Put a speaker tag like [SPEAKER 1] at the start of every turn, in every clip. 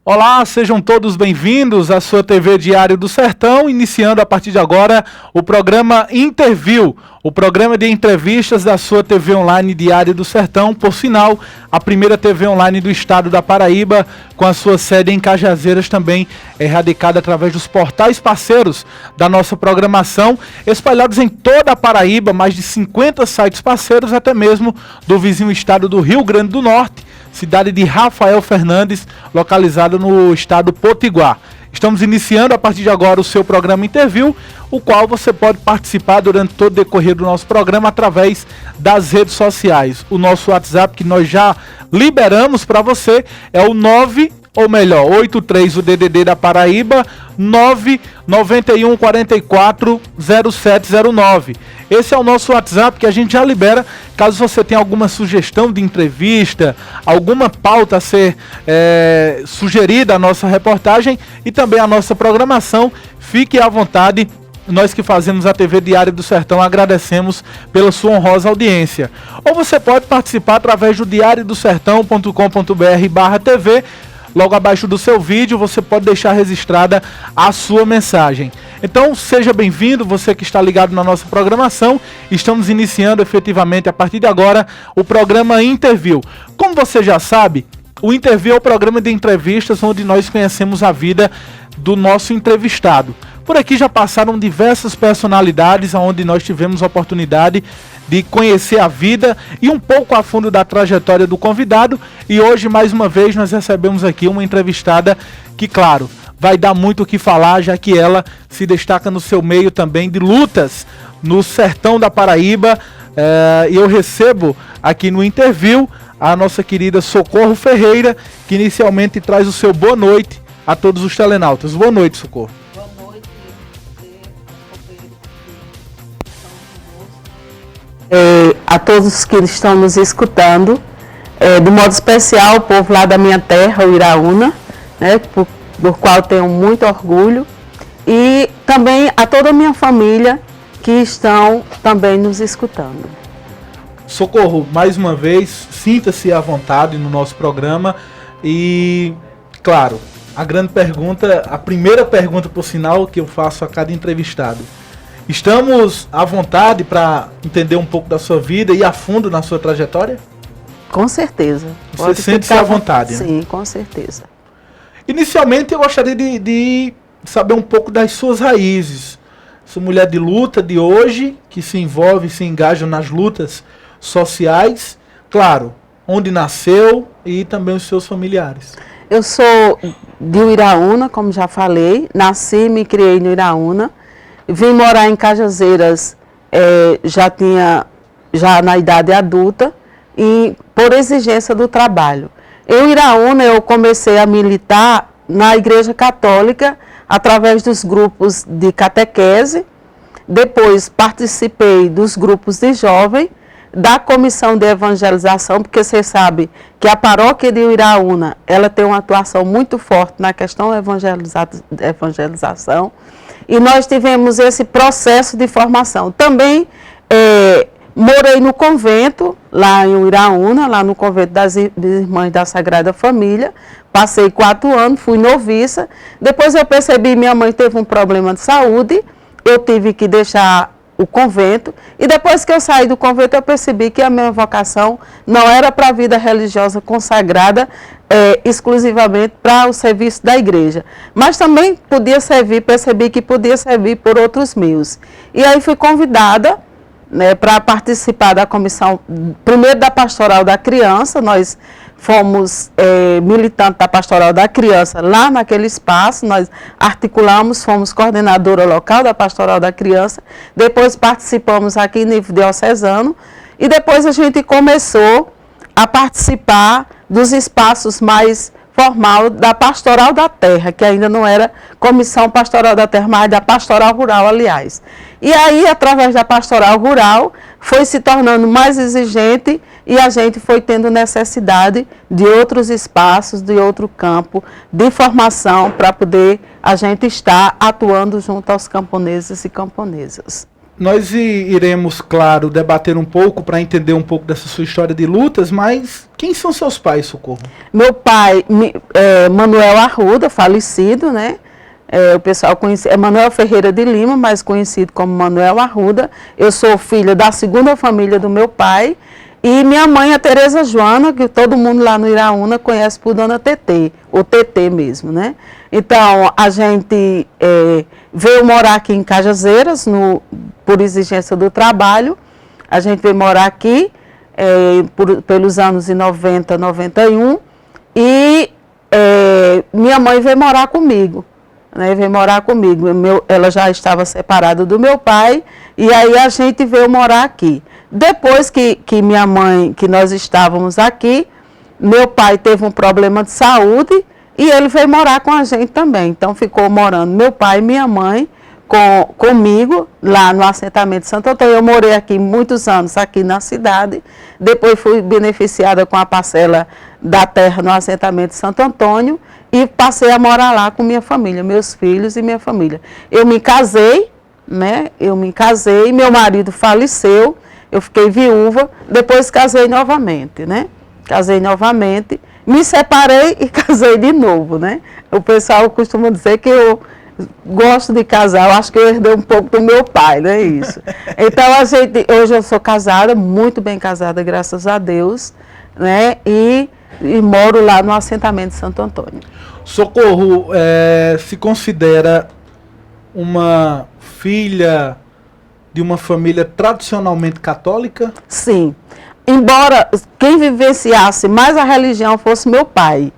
[SPEAKER 1] Olá, sejam todos bem-vindos à sua TV Diário do Sertão, iniciando a partir de agora o programa Interview, o programa de entrevistas da sua TV online Diário do Sertão, por sinal, a primeira TV online do estado da Paraíba, com a sua sede em Cajazeiras, também radicada através dos portais parceiros da nossa programação, espalhados em toda a Paraíba, mais de 50 sites parceiros, até mesmo do vizinho estado do Rio Grande do Norte, cidade de Rafael Fernandes, localizada no estado Potiguar. Estamos iniciando a partir de agora o seu programa Interview, o qual você pode participar durante todo o decorrer do nosso programa através das redes sociais. O nosso WhatsApp, que nós já liberamos para você, é o 83, o DDD da Paraíba, 991440709. Esse é o nosso WhatsApp que a gente já libera, caso você tenha alguma sugestão de entrevista, alguma pauta a ser sugerida à nossa reportagem e também à nossa programação, fique à vontade. Nós que fazemos a TV Diário do Sertão agradecemos pela sua honrosa audiência. Ou você pode participar através do diariodosertão.com.br/TV. Logo abaixo do seu vídeo você pode deixar registrada a sua mensagem. Então seja bem-vindo, você que está ligado na nossa programação. Estamos iniciando efetivamente a partir de agora o programa Interview. Como você já sabe, o Interview é o programa de entrevistas onde nós conhecemos a vida do nosso entrevistado. Por aqui já passaram diversas personalidades onde nós tivemos a oportunidade de conhecer a vida e um pouco a fundo da trajetória do convidado. E hoje, mais uma vez, nós recebemos aqui uma entrevistada que, claro, vai dar muito o que falar, já que ela se destaca no seu meio também de lutas no sertão da Paraíba. E eu recebo aqui no Interview a nossa querida Socorro Ferreira, que inicialmente traz o seu boa noite a todos os telenautas. Boa noite, Socorro.
[SPEAKER 2] A todos que estão nos escutando, de modo especial o povo lá da minha terra, o Iraúna, né, por qual tenho muito orgulho, e também a toda a minha família que estão também nos escutando.
[SPEAKER 1] Socorro, mais uma vez, sinta-se à vontade no nosso programa e, claro, a grande pergunta, a primeira pergunta, por sinal, que eu faço a cada entrevistado. Estamos à vontade para entender um pouco da sua vida e a fundo na sua trajetória?
[SPEAKER 2] Com certeza.
[SPEAKER 1] Você sente-se à vontade?
[SPEAKER 2] Sim,
[SPEAKER 1] né?
[SPEAKER 2] Com certeza.
[SPEAKER 1] Inicialmente eu gostaria de saber um pouco das suas raízes. Sou mulher de luta de hoje, que se envolve, se engaja nas lutas sociais. Claro, onde nasceu e também os seus familiares.
[SPEAKER 2] Eu sou de Iraúna, como já falei. Nasci e me criei no Iraúna. Vim morar em Cajazeiras já na idade adulta e por exigência do trabalho. Em Iraúna eu comecei a militar na Igreja Católica através dos grupos de catequese. Depois participei dos grupos de jovem, da comissão de evangelização, porque você sabe que a paróquia de Iraúna ela tem uma atuação muito forte na questão da evangelização. E nós tivemos esse processo de formação. Também morei no convento, lá em Iraúna, lá no convento das Irmãs da Sagrada Família. Passei 4 anos, fui noviça. Depois eu percebi que minha mãe teve um problema de saúde, eu tive que deixar o convento. E depois que eu saí do convento, eu percebi que a minha vocação não era para a vida religiosa consagrada, exclusivamente para o serviço da igreja. Mas também percebi que podia servir por outros meios. E aí fui convidada, né, para participar da comissão, primeiro da Pastoral da Criança. Nós fomos militantes da Pastoral da Criança lá naquele espaço, nós articulamos, fomos coordenadora local da Pastoral da Criança, depois participamos aqui em nível diocesano e depois a gente começou a participar dos espaços mais formal da Pastoral da Terra, que ainda não era Comissão Pastoral da Terra, mas da Pastoral Rural, aliás. E aí, através da pastoral rural, foi se tornando mais exigente e a gente foi tendo necessidade de outros espaços, de outro campo de formação para poder a gente estar atuando junto aos camponeses e camponesas.
[SPEAKER 1] Nós iremos, claro, debater um pouco para entender um pouco dessa sua história de lutas, mas quem são seus pais, Socorro?
[SPEAKER 2] Meu pai, Manuel Arruda, falecido, né? O pessoal conhece, é Manuel Ferreira de Lima, mais conhecido como Manuel Arruda. Eu sou filha da segunda família do meu pai. E minha mãe, a Tereza Joana, que todo mundo lá no Iraúna conhece por Dona TT, ou TT mesmo, né? Então, a gente veio morar aqui em Cajazeiras, por exigência do trabalho. A gente veio morar aqui pelos anos de 90, 91. E minha mãe veio morar comigo. Né, veio morar comigo. Ela já estava separada do meu pai, e aí a gente veio morar aqui. Depois que minha mãe, que nós estávamos aqui, meu pai teve um problema de saúde e ele veio morar com a gente também. Então ficou morando meu pai e minha mãe comigo lá no assentamento de Santo Antônio. Eu morei aqui muitos anos aqui na cidade. Depois fui beneficiada com a parcela da terra no assentamento de Santo Antônio e passei a morar lá com minha família, meus filhos e minha família. Eu me casei, né? Meu marido faleceu, eu fiquei viúva, depois casei novamente, né? Casei novamente, me separei e casei de novo, né? O pessoal costuma dizer que eu gosto de casar, eu acho que eu herdei um pouco do meu pai, né? Isso. Então, hoje eu sou casada, muito bem casada, graças a Deus, né? E moro lá no assentamento de Santo Antônio.
[SPEAKER 1] Socorro, se considera uma filha de uma família tradicionalmente católica?
[SPEAKER 2] Sim. Embora quem vivenciasse mais a religião fosse meu pai.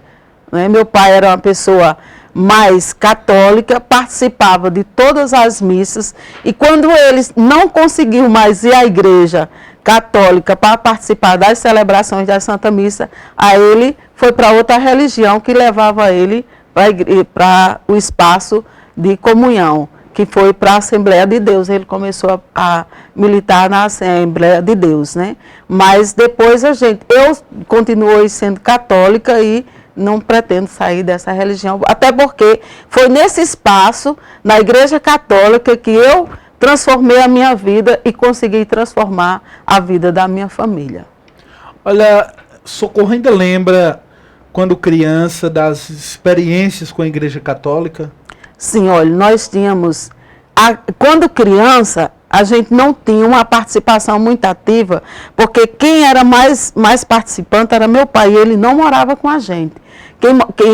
[SPEAKER 2] Né? Meu pai era uma pessoa mais católica, participava de todas as missas, e quando ele não conseguiu mais ir à igreja católica para participar das celebrações da Santa Missa, aí ele foi para outra religião que levava ele para o espaço de comunhão, que foi para a Assembleia de Deus. Ele começou a militar na Assembleia de Deus, né? Mas depois eu continuei sendo católica e não pretendo sair dessa religião, até porque foi nesse espaço, na Igreja Católica, que eu transformei a minha vida e consegui transformar a vida da minha família.
[SPEAKER 1] Olha, Socorro ainda lembra, quando criança, das experiências com a Igreja Católica?
[SPEAKER 2] Sim, olha, nós tínhamos... Quando criança, a gente não tinha uma participação muito ativa, porque quem era mais participante era meu pai, e ele não morava com a gente.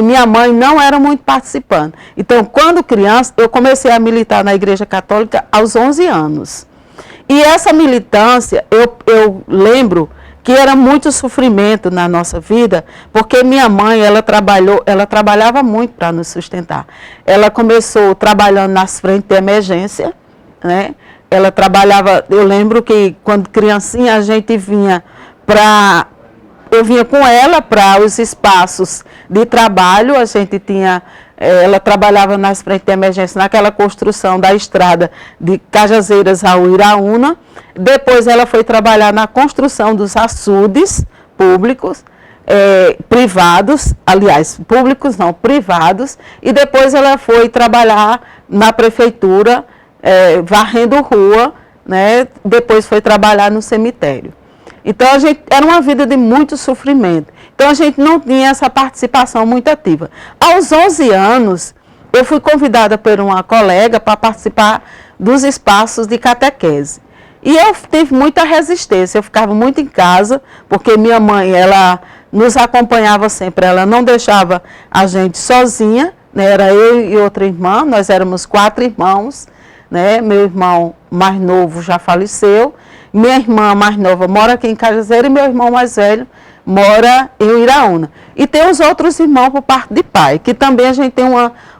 [SPEAKER 2] Minha mãe não era muito participante. Então, quando criança, eu comecei a militar na Igreja Católica aos 11 anos. E essa militância, eu lembro que era muito sofrimento na nossa vida, porque minha mãe, ela trabalhava muito para nos sustentar. Ela começou trabalhando nas frentes de emergência, né? Ela trabalhava, eu lembro que quando criancinha a gente vinha eu vinha com ela para os espaços de trabalho, ela trabalhava nas frentes de emergência, naquela construção da estrada de Cajazeiras ao Iraúna. Depois ela foi trabalhar na construção dos açudes públicos, privados, aliás, públicos não, privados, e depois ela foi trabalhar na prefeitura, varrendo rua, né? Depois foi trabalhar no cemitério. Então, era uma vida de muito sofrimento. Então, a gente não tinha essa participação muito ativa. Aos 11 anos, eu fui convidada por uma colega para participar dos espaços de catequese. E eu tive muita resistência, eu ficava muito em casa, porque minha mãe, ela nos acompanhava sempre, ela não deixava a gente sozinha, né? Era eu e outra irmã, nós éramos 4 irmãos, né? Meu irmão mais novo já faleceu, minha irmã mais nova mora aqui em Cajazeira e meu irmão mais velho mora em Iraúna. E tem os outros irmãos por parte de pai, que também a gente tem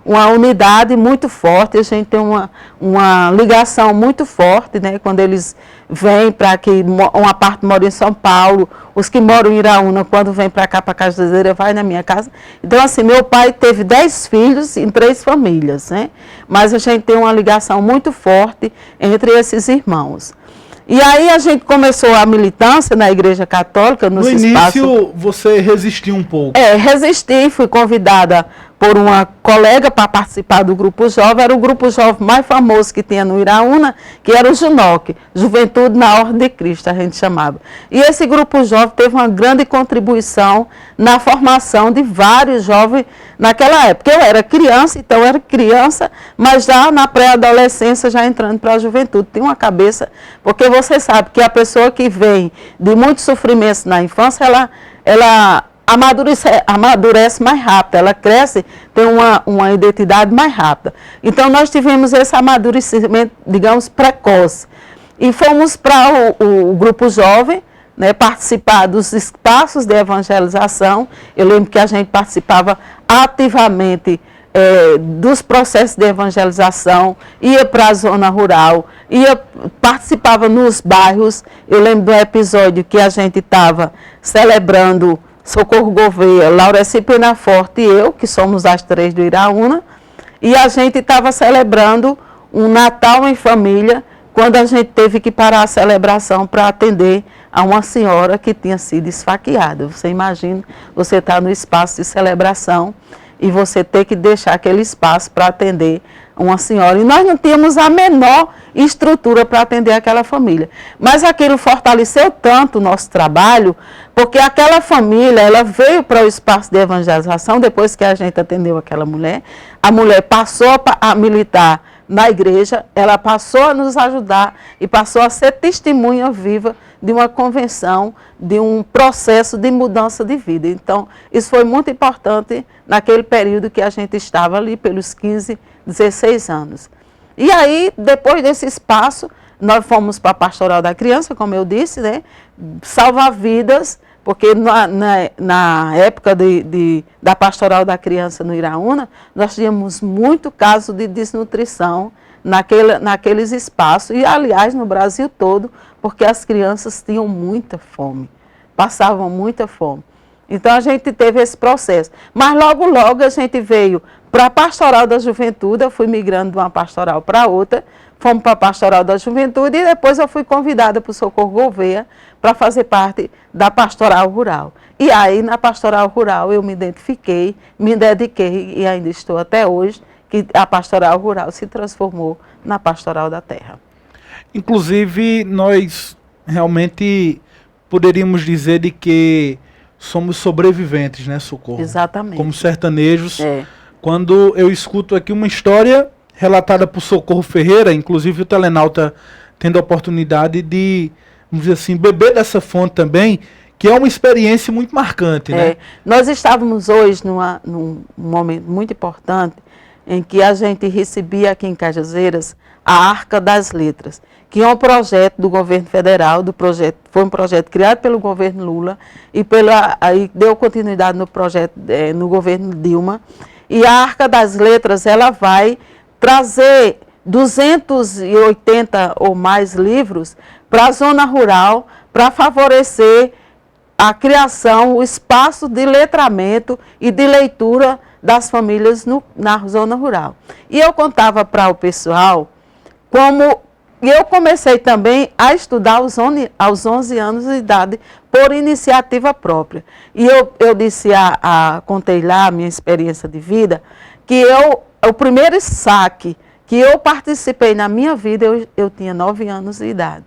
[SPEAKER 2] uma unidade muito forte, a gente tem uma ligação muito forte, né? Quando eles vêm para aqui, uma parte mora em São Paulo, os que moram em Iraúna, quando vêm para cá, para Cajuezeira, vai na minha casa. Então, assim, meu pai teve 10 filhos em 3 famílias, né? Mas a gente tem uma ligação muito forte entre esses irmãos. E aí a gente começou a militância na Igreja Católica, nos espaços...
[SPEAKER 1] No início, você resistiu um pouco.
[SPEAKER 2] Resisti, fui convidada por uma colega para participar do Grupo Jovem. Era o Grupo Jovem mais famoso que tinha no Iraúna, que era o JUNOC, Juventude na Ordem de Cristo, a gente chamava. E esse Grupo Jovem teve uma grande contribuição na formação de vários jovens naquela época. Eu era criança, mas já na pré-adolescência, já entrando para a juventude. Tem uma cabeça, porque você sabe que a pessoa que vem de muitos sofrimentos na infância, ela amadurece mais rápido, ela cresce, tem uma identidade mais rápida. Então, nós tivemos esse amadurecimento, digamos, precoce. E fomos para o Grupo Jovem, né, participar dos espaços de evangelização. Eu lembro que a gente participava ativamente dos processos de evangelização, ia para a zona rural, participava nos bairros. Eu lembro do episódio que a gente estava celebrando Socorro Gouveia, Laureci Penaforte e eu, que somos as 3 do Iraúna, e a gente estava celebrando um Natal em família, quando a gente teve que parar a celebração para atender a uma senhora que tinha sido esfaqueada. Você imagina, você está no espaço de celebração e você ter que deixar aquele espaço para atender uma senhora. E nós não tínhamos a menor estrutura para atender aquela família. Mas aquilo fortaleceu tanto o nosso trabalho, porque aquela família, ela veio para o espaço de evangelização, depois que a gente atendeu aquela mulher. A mulher passou a militar na igreja, ela passou a nos ajudar e passou a ser testemunha viva de uma convenção, de um processo de mudança de vida. Então, isso foi muito importante naquele período que a gente estava ali, pelos 15, 16 anos. E aí, depois desse espaço, nós fomos para a Pastoral da Criança, como eu disse, né? Salvar vidas, porque na época da Pastoral da Criança no Iraúna, nós tínhamos muito caso de desnutrição naqueles espaços, e aliás no Brasil todo, porque as crianças tinham muita fome, passavam muita fome. Então a gente teve esse processo. Mas logo, logo a gente veio para a Pastoral da Juventude, eu fui migrando de uma pastoral para outra, fomos para a Pastoral da Juventude e depois eu fui convidada para o Socorro Gouveia para fazer parte da Pastoral Rural. E aí na Pastoral Rural eu me identifiquei, me dediquei e ainda estou até hoje, que a Pastoral Rural se transformou na Pastoral da Terra.
[SPEAKER 1] Inclusive, nós realmente poderíamos dizer de que somos sobreviventes, né, Socorro?
[SPEAKER 2] Exatamente.
[SPEAKER 1] Como sertanejos. Quando eu escuto aqui uma história relatada por Socorro Ferreira, inclusive o telenauta tendo a oportunidade de, vamos dizer assim, beber dessa fonte também, que é uma experiência muito marcante, né?
[SPEAKER 2] Nós estávamos hoje num momento muito importante em que a gente recebia aqui em Cajazeiras a Arca das Letras, que é um projeto do governo federal, foi um projeto criado pelo governo Lula e aí deu continuidade no projeto no governo Dilma. E a Arca das Letras, ela vai trazer 280 ou mais livros para a zona rural, para favorecer a criação, o espaço de letramento e de leitura das famílias na zona rural. E eu contava para o pessoal como eu comecei também a estudar aos 11 anos de idade por iniciativa própria. E eu disse, contei lá a minha experiência de vida, que o primeiro saque que eu participei na minha vida, eu tinha 9 anos de idade.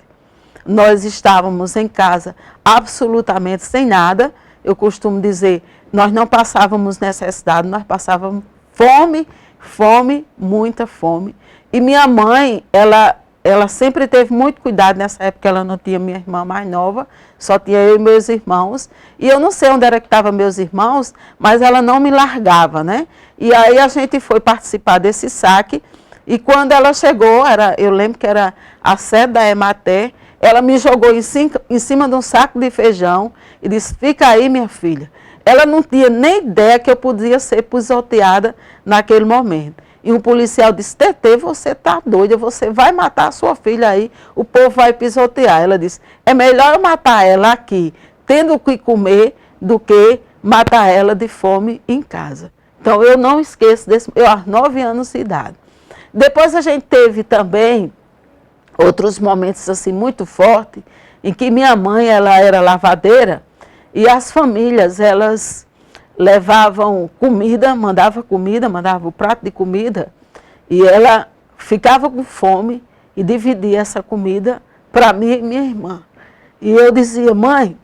[SPEAKER 2] Nós estávamos em casa absolutamente sem nada. Eu costumo dizer, nós não passávamos necessidade, nós passávamos fome, muita fome. E minha mãe, ela sempre teve muito cuidado. Nessa época ela não tinha minha irmã mais nova, só tinha eu e meus irmãos. E eu não sei onde era que estavam meus irmãos, mas ela não me largava, né? E aí a gente foi participar desse saque. E quando ela chegou, eu lembro que era a sede da Emater, ela me jogou em cima de um saco de feijão e disse, fica aí, minha filha. ela não tinha nem ideia que eu podia ser pisoteada naquele momento. E um policial disse, Tetê, você está doida, você vai matar a sua filha aí, o povo vai pisotear. Ela disse, é melhor eu matar ela aqui, tendo o que comer, do que matar ela de fome em casa. Então, eu não esqueço desse, eu aos 9 anos de idade. Depois a gente teve também outros momentos assim muito fortes, em que minha mãe, ela era lavadeira, e as famílias, elas levavam comida, mandava o prato de comida, e ela ficava com fome e dividia essa comida para mim e minha irmã. E eu dizia, mãe,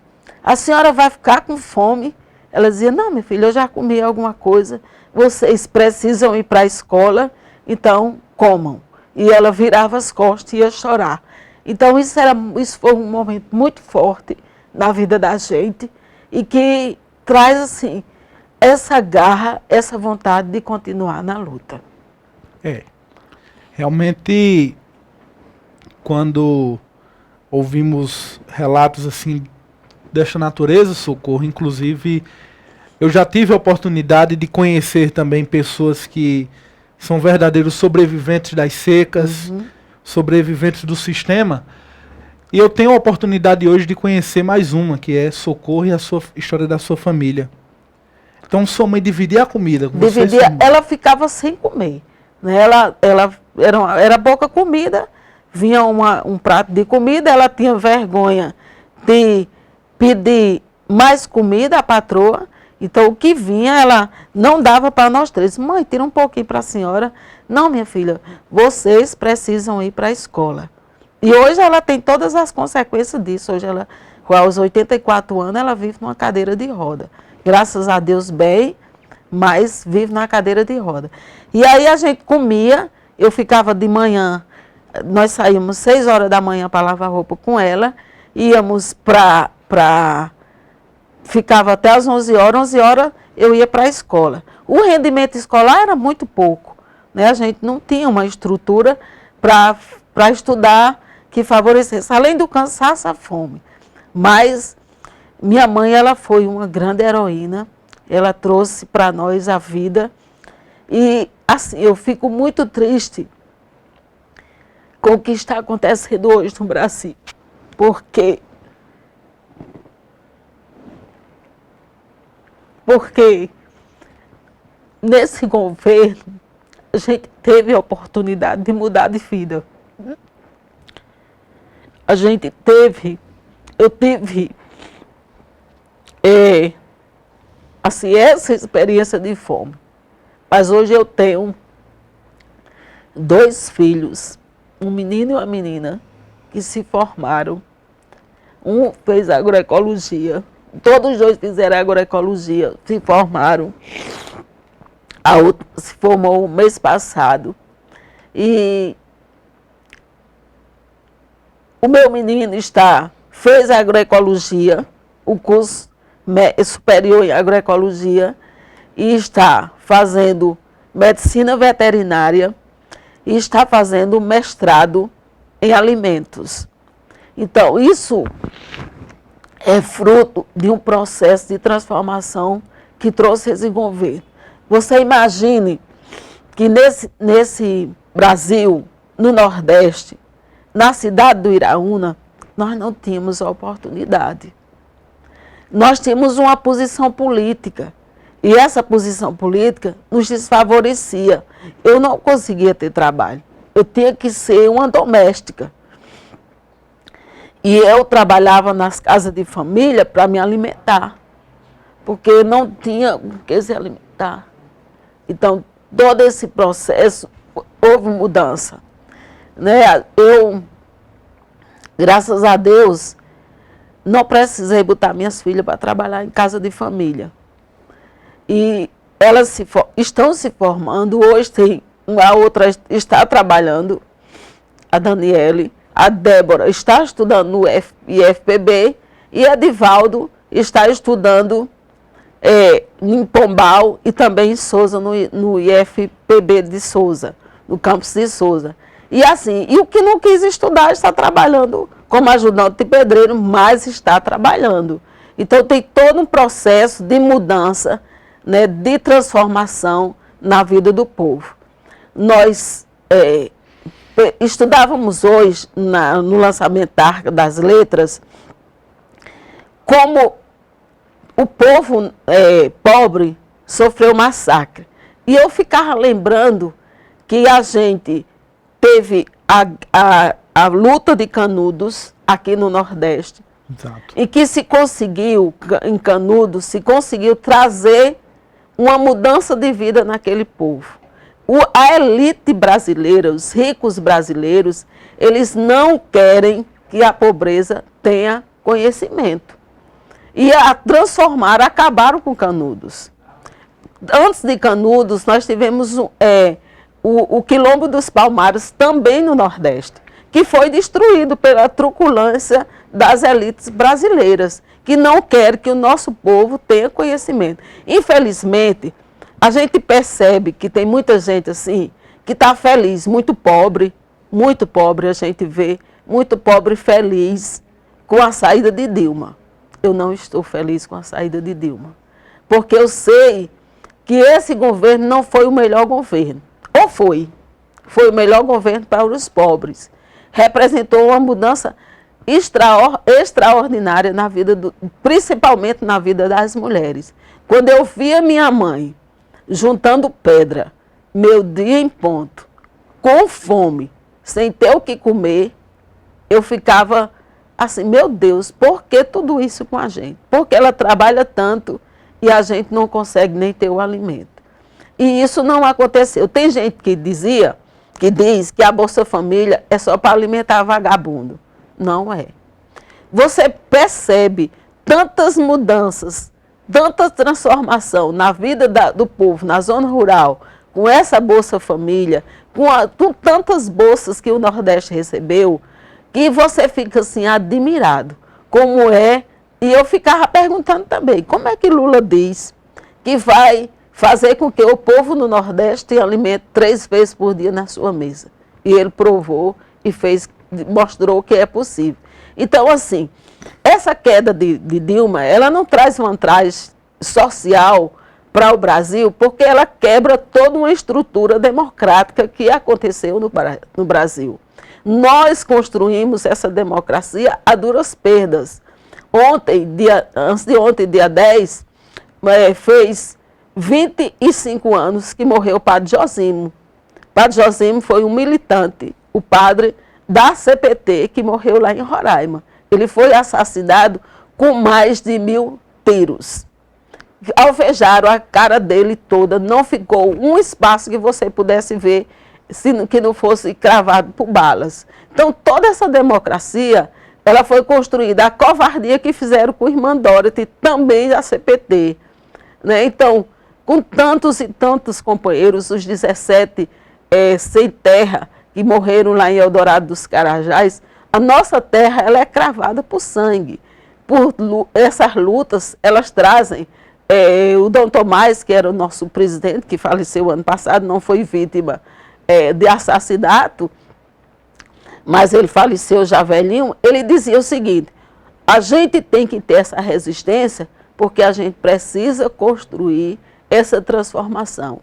[SPEAKER 2] a senhora vai ficar com fome? Ela dizia, não, minha filha, eu já comi alguma coisa, vocês precisam ir para a escola, então comam. E ela virava as costas e ia chorar. Então isso foi um momento muito forte na vida da gente e que traz assim, essa garra, essa vontade de continuar na luta.
[SPEAKER 1] Realmente, quando ouvimos relatos assim desta natureza, Socorro, inclusive eu já tive a oportunidade de conhecer também pessoas que são verdadeiros sobreviventes das secas, sobreviventes do sistema, e eu tenho a oportunidade hoje de conhecer mais uma, que é Socorro e a sua história da sua família. Então, sua mãe dividia a comida com você?
[SPEAKER 2] Ela ficava sem comer. Né? Era pouca comida, vinha um prato de comida, ela tinha vergonha de pedir mais comida à patroa, então o que vinha, ela não dava para nós três. Mãe, tira um pouquinho para a senhora. Não, minha filha, vocês precisam ir para a escola. E hoje ela tem todas as consequências disso. Hoje ela, aos 84 anos, ela vive numa cadeira de roda. Graças a Deus, bem, mas vive na cadeira de roda. E aí a gente comia, eu ficava de manhã, nós saímos 6 horas da manhã para lavar roupa com ela, íamos ficava até às 11 horas eu ia para a escola. O rendimento escolar era muito pouco, né? A gente não tinha uma estrutura para estudar que favorecesse, além do cansaço, a fome. Mas minha mãe, ela foi uma grande heroína, ela trouxe para nós a vida. E assim, eu fico muito triste com o que está acontecendo hoje no Brasil, porque nesse governo a gente teve a oportunidade de mudar de vida. Eu tive assim, essa experiência de fome. Mas hoje eu tenho 2 filhos, um menino e uma menina, que se formaram. Um fez agroecologia, todos os 2 fizeram agroecologia, se formaram. A outra se formou no mês passado. E o meu menino fez agroecologia, o curso superior em agroecologia, e está fazendo medicina veterinária e está fazendo mestrado em alimentos. Então, isso é fruto de um processo de transformação que trouxe esse governo. Você imagine que nesse Brasil, no Nordeste, na cidade do Iraúna, nós não tínhamos a oportunidade. Nós tínhamos uma posição política, e essa posição política nos desfavorecia. Eu não conseguia ter trabalho, eu tinha que ser uma doméstica. E eu trabalhava nas casas de família para me alimentar, porque eu não tinha com que se alimentar. Então, todo esse processo, houve mudança. Né? Eu, graças a Deus, não precisei botar minhas filhas para trabalhar em casa de família. E elas estão se formando. Hoje tem a outra está trabalhando, a Daniele, a Débora está estudando no IFPB e a Divaldo está estudando em Pombal e também em Souza, no IFPB de Souza, no campus de Souza. E assim, e o que não quis estudar está trabalhando como ajudante de pedreiro, mas está trabalhando. Então tem todo um processo de mudança, né, de transformação na vida do povo. Nós estudávamos hoje, no lançamento da Arca das Letras, como o povo pobre sofreu massacre. E eu ficava lembrando que a gente teve a luta de Canudos aqui no Nordeste.
[SPEAKER 1] Exato.
[SPEAKER 2] E que se conseguiu, em Canudos, se conseguiu trazer uma mudança de vida naquele povo. A elite brasileira, os ricos brasileiros, eles não querem que a pobreza tenha conhecimento. E acabaram com Canudos. Antes de Canudos, nós tivemos o Quilombo dos Palmares, também no Nordeste, que foi destruído pela truculência das elites brasileiras, que não querem que o nosso povo tenha conhecimento. Infelizmente, a gente percebe que tem muita gente assim, que está feliz, muito pobre a gente vê, muito pobre feliz com a saída de Dilma. Eu não estou feliz com a saída de Dilma, porque eu sei que esse governo não foi o melhor governo. Ou foi o melhor governo para os pobres. Representou uma mudança extraordinária na vida, principalmente na vida das mulheres. Quando eu via minha mãe juntando pedra, meu dia em ponto, com fome, sem ter o que comer, eu ficava assim, meu Deus, por que tudo isso com a gente? Porque ela trabalha tanto e a gente não consegue nem ter o alimento. E isso não aconteceu. Tem gente que diz que a Bolsa Família é só para alimentar vagabundo. Não é. Você percebe tantas mudanças, tanta transformação na vida do povo, na zona rural, com essa Bolsa Família, com tantas bolsas que o Nordeste recebeu, que você fica assim admirado. Como é? E eu ficava perguntando também, como é que Lula diz que vai fazer com que o povo no Nordeste tenha alimento 3 vezes por dia na sua mesa? E ele provou e mostrou que é possível. Então, assim, essa queda de Dilma, ela não traz vantagem social para o Brasil, porque ela quebra toda uma estrutura democrática que aconteceu no Brasil. Nós construímos essa democracia a duras perdas. Antes de ontem, dia 10, fez 25 anos que morreu o padre Josimo. O padre Josimo foi um militante, o padre da CPT, que morreu lá em Roraima. Ele foi assassinado com mais de 1000 tiros. Alvejaram a cara dele toda, não ficou um espaço que você pudesse ver que não fosse cravado por balas. Então, toda essa democracia, ela foi construída, a covardia que fizeram com o irmão Dorothy, também da CPT. Né? Então, com tantos e tantos companheiros, os 17 sem terra, que morreram lá em Eldorado dos Carajás, a nossa terra ela é cravada por sangue. Essas lutas, elas trazem... o Dom Tomás, que era o nosso presidente, que faleceu ano passado, não foi vítima de assassinato, mas ele faleceu já velhinho, ele dizia o seguinte, a gente tem que ter essa resistência porque a gente precisa construir essa transformação.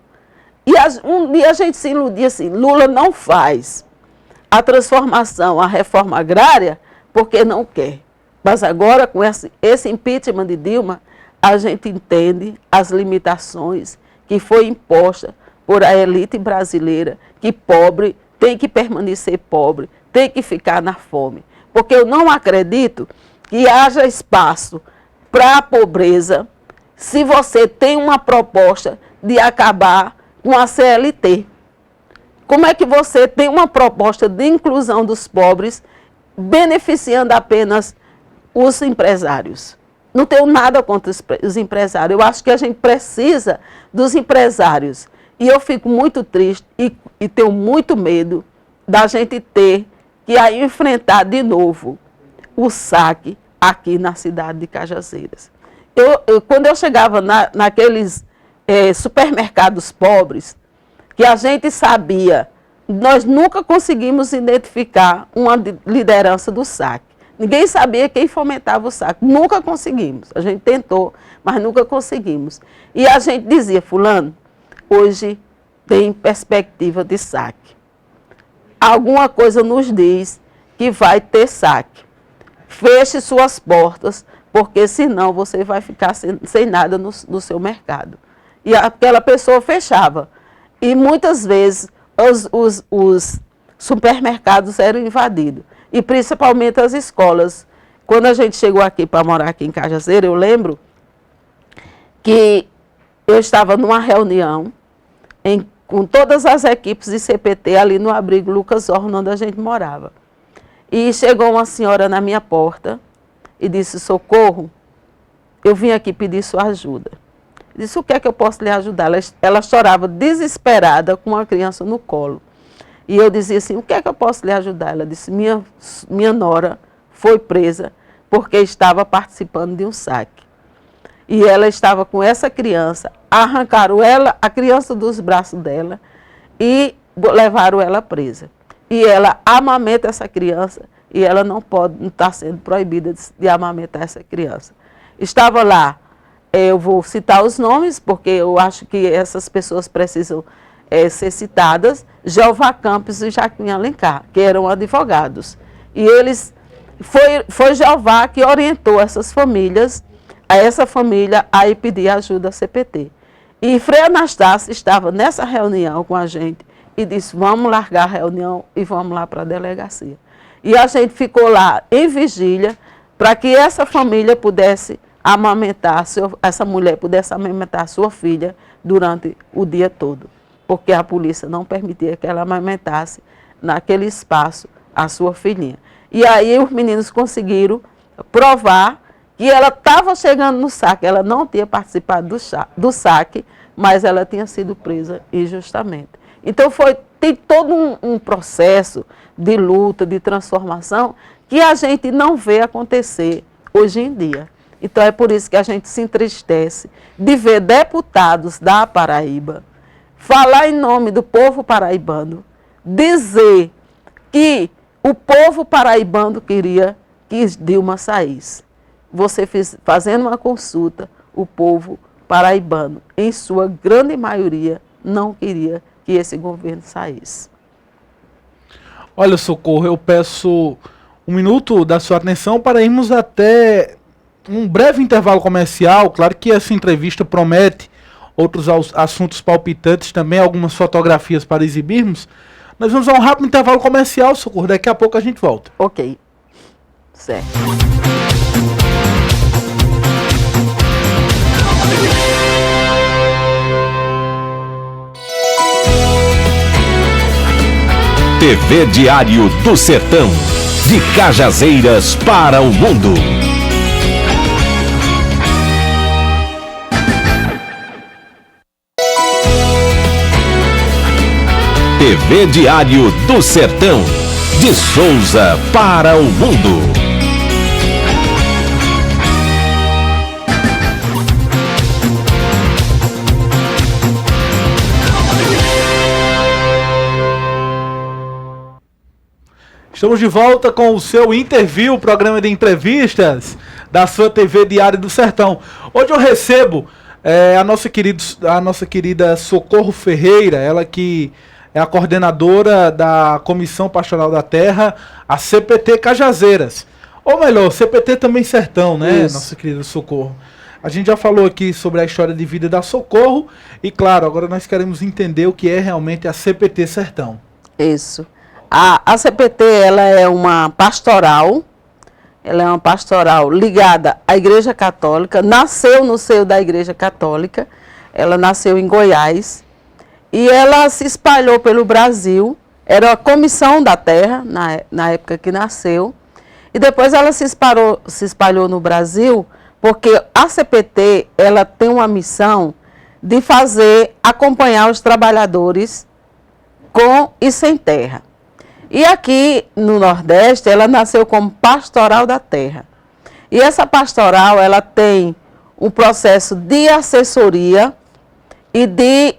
[SPEAKER 2] E um dia a gente se iludia assim, Lula não faz a transformação, a reforma agrária, porque não quer. Mas agora, com esse impeachment de Dilma, a gente entende as limitações que foi imposta por a elite brasileira, que pobre tem que permanecer pobre, tem que ficar na fome. Porque eu não acredito que haja espaço para a pobreza se você tem uma proposta de acabar com a CLT. Como é que você tem uma proposta de inclusão dos pobres beneficiando apenas os empresários? Não tenho nada contra os empresários. Eu acho que a gente precisa dos empresários. E eu fico muito triste e tenho muito medo da gente ter que aí enfrentar de novo o saque aqui na cidade de Cajazeiras. Quando eu chegava naqueles supermercados pobres, que a gente sabia, nós nunca conseguimos identificar uma liderança do saque. Ninguém sabia quem fomentava o saque. Nunca conseguimos. A gente tentou, mas nunca conseguimos. E a gente dizia, fulano, hoje tem perspectiva de saque. Alguma coisa nos diz que vai ter saque. Feche suas portas, porque senão você vai ficar sem nada no seu mercado. E aquela pessoa fechava. E muitas vezes os supermercados eram invadidos. E principalmente as escolas. Quando a gente chegou aqui para morar aqui em Cajazeira, eu lembro que eu estava numa reunião com todas as equipes de CPT ali no abrigo Lucas Horno, onde a gente morava. E chegou uma senhora na minha porta e disse, socorro, eu vim aqui pedir sua ajuda. Disse, o que é que eu posso lhe ajudar? Ela chorava desesperada com uma criança no colo. E eu dizia assim, o que é que eu posso lhe ajudar? Ela disse, minha nora foi presa porque estava participando de um saque. E ela estava com essa criança, arrancaram a criança dos braços dela e levaram ela presa. E ela amamenta essa criança e ela não está sendo proibida de amamentar essa criança. Estava lá, eu vou citar os nomes, porque eu acho que essas pessoas precisam ser citadas, Jeová Campos e Jaquim Alencar, que eram advogados. E eles, foi Jeová que orientou essas famílias, essa família a pedir ajuda à CPT. E Frei Anastácio estava nessa reunião com a gente e disse, vamos largar a reunião e vamos lá para a delegacia. E a gente ficou lá em vigília para que essa família pudesse amamentar, essa mulher pudesse amamentar sua filha durante o dia todo, porque a polícia não permitia que ela amamentasse naquele espaço a sua filhinha. E aí os meninos conseguiram provar que ela estava chegando no saque, ela não tinha participado do saque, mas ela tinha sido presa injustamente. Então tem todo um processo de luta, de transformação, que a gente não vê acontecer hoje em dia. Então é por isso que a gente se entristece de ver deputados da Paraíba falar em nome do povo paraibano, dizer que o povo paraibano queria que Dilma saísse. Você fazendo uma consulta, o povo paraibano, em sua grande maioria, não queria que esse governo saísse.
[SPEAKER 1] Olha, Socorro, eu peço um minuto da sua atenção para irmos até um breve intervalo comercial. Claro que essa entrevista promete outros assuntos palpitantes, também algumas fotografias para exibirmos. Nós vamos a um rápido intervalo comercial, Socorro. Daqui a pouco a gente volta.
[SPEAKER 2] Ok. Certo.
[SPEAKER 3] TV Diário do Sertão. De Cajazeiras para o mundo. TV Diário do Sertão. De Souza para o mundo.
[SPEAKER 1] Estamos de volta com o seu Interview, programa de entrevistas da sua TV Diário do Sertão. Hoje eu recebo a nossa querida Socorro Ferreira, ela que é a coordenadora da Comissão Pastoral da Terra, a CPT Cajazeiras. Ou melhor, CPT também Sertão, né,
[SPEAKER 2] Isso.
[SPEAKER 1] Nossa querida Socorro? A gente já falou aqui sobre a história de vida da Socorro e, claro, agora nós queremos entender o que é realmente a CPT Sertão.
[SPEAKER 2] Isso. A CPT, ela é uma pastoral ligada à Igreja Católica, nasceu no seio da Igreja Católica, ela nasceu em Goiás, e ela se espalhou pelo Brasil, era a Comissão da Terra, na época que nasceu, e depois ela se espalhou no Brasil, porque a CPT, ela tem uma missão de acompanhar os trabalhadores com e sem terra. E aqui no Nordeste, ela nasceu como Pastoral da Terra. E essa pastoral, ela tem um processo de assessoria e de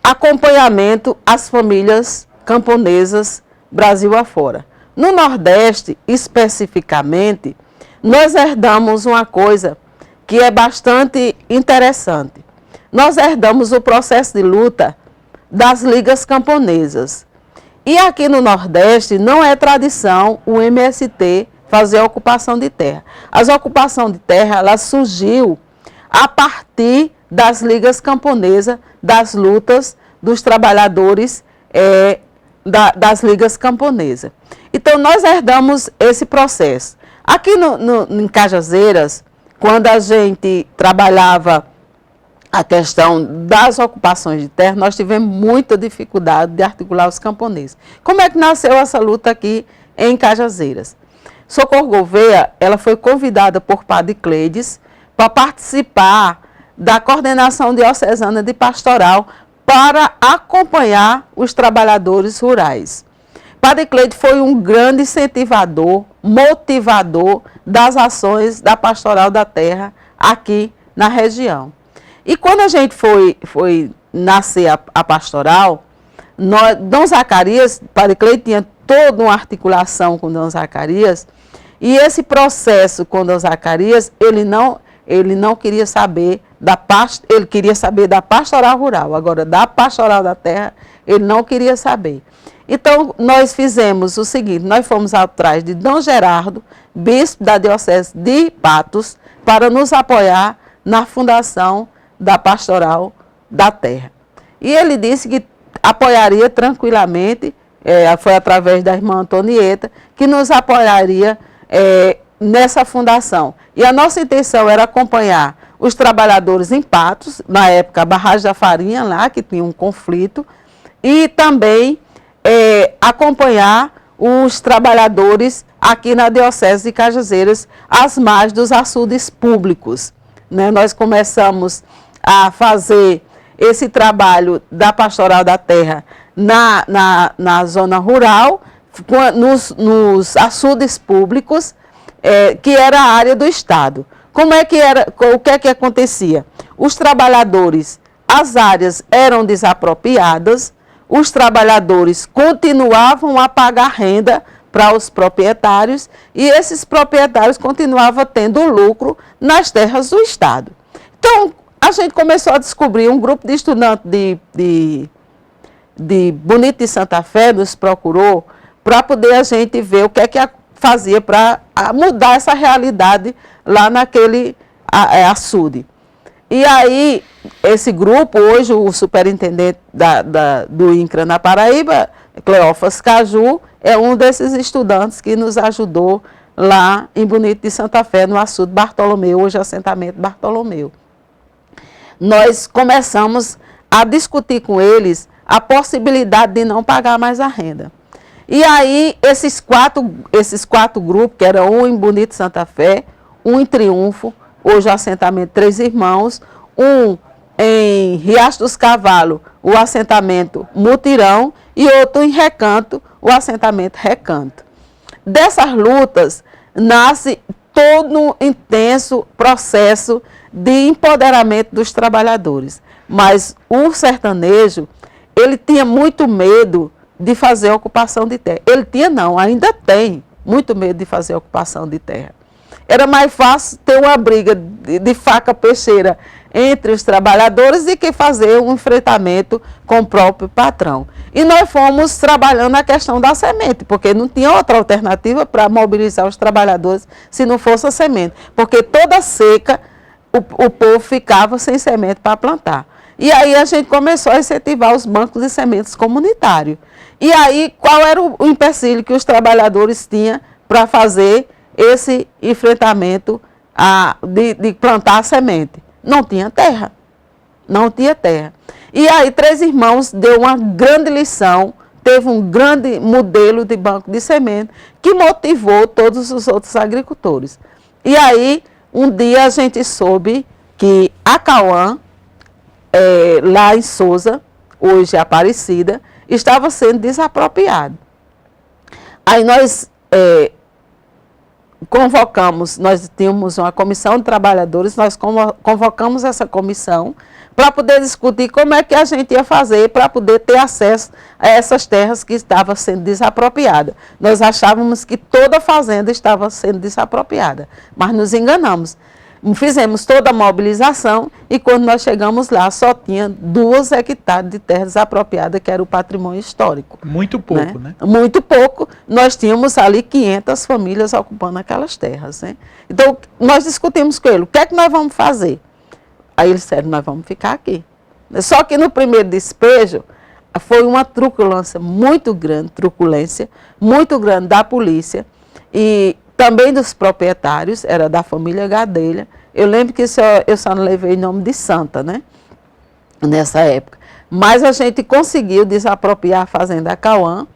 [SPEAKER 2] acompanhamento às famílias camponesas Brasil afora. No Nordeste, especificamente, nós herdamos uma coisa que é bastante interessante. Nós herdamos o processo de luta das ligas camponesas. E aqui no Nordeste não é tradição o MST fazer a ocupação de terra. As ocupações de terra, ela surgiu a partir das ligas camponesas, das lutas dos trabalhadores das ligas camponesas. Então, nós herdamos esse processo. Aqui em Cajazeiras, quando a gente trabalhava a questão das ocupações de terra, nós tivemos muita dificuldade de articular os camponeses. Como é que nasceu essa luta aqui em Cajazeiras? Socorro Gouveia, ela foi convidada por Padre Cleides para participar da coordenação diocesana de pastoral para acompanhar os trabalhadores rurais. Padre Cleides foi um grande incentivador, motivador das ações da pastoral da terra aqui na região. E quando a gente foi nascer a pastoral, Dom Zacarias, Padre Cleides tinha toda uma articulação com Dom Zacarias, e esse processo com Dom Zacarias, ele não queria saber ele queria saber da pastoral rural, agora da pastoral da terra, ele não queria saber. Então, nós fizemos o seguinte, nós fomos atrás de Dom Gerardo, bispo da diocese de Patos, para nos apoiar na fundação da pastoral da terra. E ele disse que apoiaria tranquilamente, foi através da irmã Antonieta, que nos apoiaria nessa fundação. E a nossa intenção era acompanhar os trabalhadores em Patos, na época a barragem da farinha lá, que tinha um conflito, e também acompanhar os trabalhadores aqui na Diocese de Cajazeiras, às margens dos açudes públicos. Né? Nós começamos a fazer esse trabalho da pastoral da terra na zona rural, nos açudes públicos, que era a área do Estado. Como é que era, o que é que acontecia? Os trabalhadores, as áreas eram desapropriadas, os trabalhadores continuavam a pagar renda para os proprietários e esses proprietários continuavam tendo lucro nas terras do Estado. Então, a gente começou a descobrir, um grupo de estudantes de Bonito de Santa Fé nos procurou para poder a gente ver o que é que fazia para mudar essa realidade lá naquele açude. E aí, esse grupo, hoje o superintendente do INCRA na Paraíba, Cleófas Caju, é um desses estudantes que nos ajudou lá em Bonito de Santa Fé, no açude Bartolomeu, hoje assentamento Bartolomeu. Nós começamos a discutir com eles a possibilidade de não pagar mais a renda. E aí, esses quatro grupos, que eram um em Bonito de Santa Fé, um em Triunfo, hoje o assentamento Três Irmãos, um em Riacho dos Cavalos, o assentamento Mutirão, e outro em Recanto, o assentamento Recanto. Dessas lutas, nasce todo um intenso processo de empoderamento dos trabalhadores. Mas o sertanejo, ele tinha muito medo de fazer a ocupação de terra. Ele tinha não, ainda tem muito medo de fazer a ocupação de terra. Era mais fácil ter uma briga de faca peixeira entre os trabalhadores do que fazer um enfrentamento com o próprio patrão. E nós fomos trabalhando a questão da semente, porque não tinha outra alternativa para mobilizar os trabalhadores se não fosse a semente. Porque toda seca, o povo ficava sem semente para plantar. E aí a gente começou a incentivar os bancos de sementes comunitários. E aí, qual era o empecilho que os trabalhadores tinham para fazer esse enfrentamento de plantar a semente? Não tinha terra. Não tinha terra. E aí, Três Irmãos deu uma grande lição, teve um grande modelo de banco de semente que motivou todos os outros agricultores. E aí, um dia a gente soube que a Cauã, lá em Souza, hoje Aparecida, estava sendo desapropriado. Aí nós convocamos, nós tínhamos uma comissão de trabalhadores, nós convocamos essa comissão para poder discutir como é que a gente ia fazer para poder ter acesso a essas terras que estavam sendo desapropriadas. Nós achávamos que toda fazenda estava sendo desapropriada, mas nos enganamos. Fizemos toda a mobilização e quando nós chegamos lá só tinha 2 hectares de terra desapropriada, que era o patrimônio histórico.
[SPEAKER 1] Muito pouco, né?
[SPEAKER 2] Muito pouco. Nós tínhamos ali 500 famílias ocupando aquelas terras, né? Então, nós discutimos com ele, o que é que nós vamos fazer? Aí eles disseram, nós vamos ficar aqui. Só que no primeiro despejo, foi uma truculência muito grande da polícia e também dos proprietários, era da família Gadelha. Eu lembro que eu só não levei nome de santa, né? Nessa época. Mas a gente conseguiu desapropriar a fazenda Acauã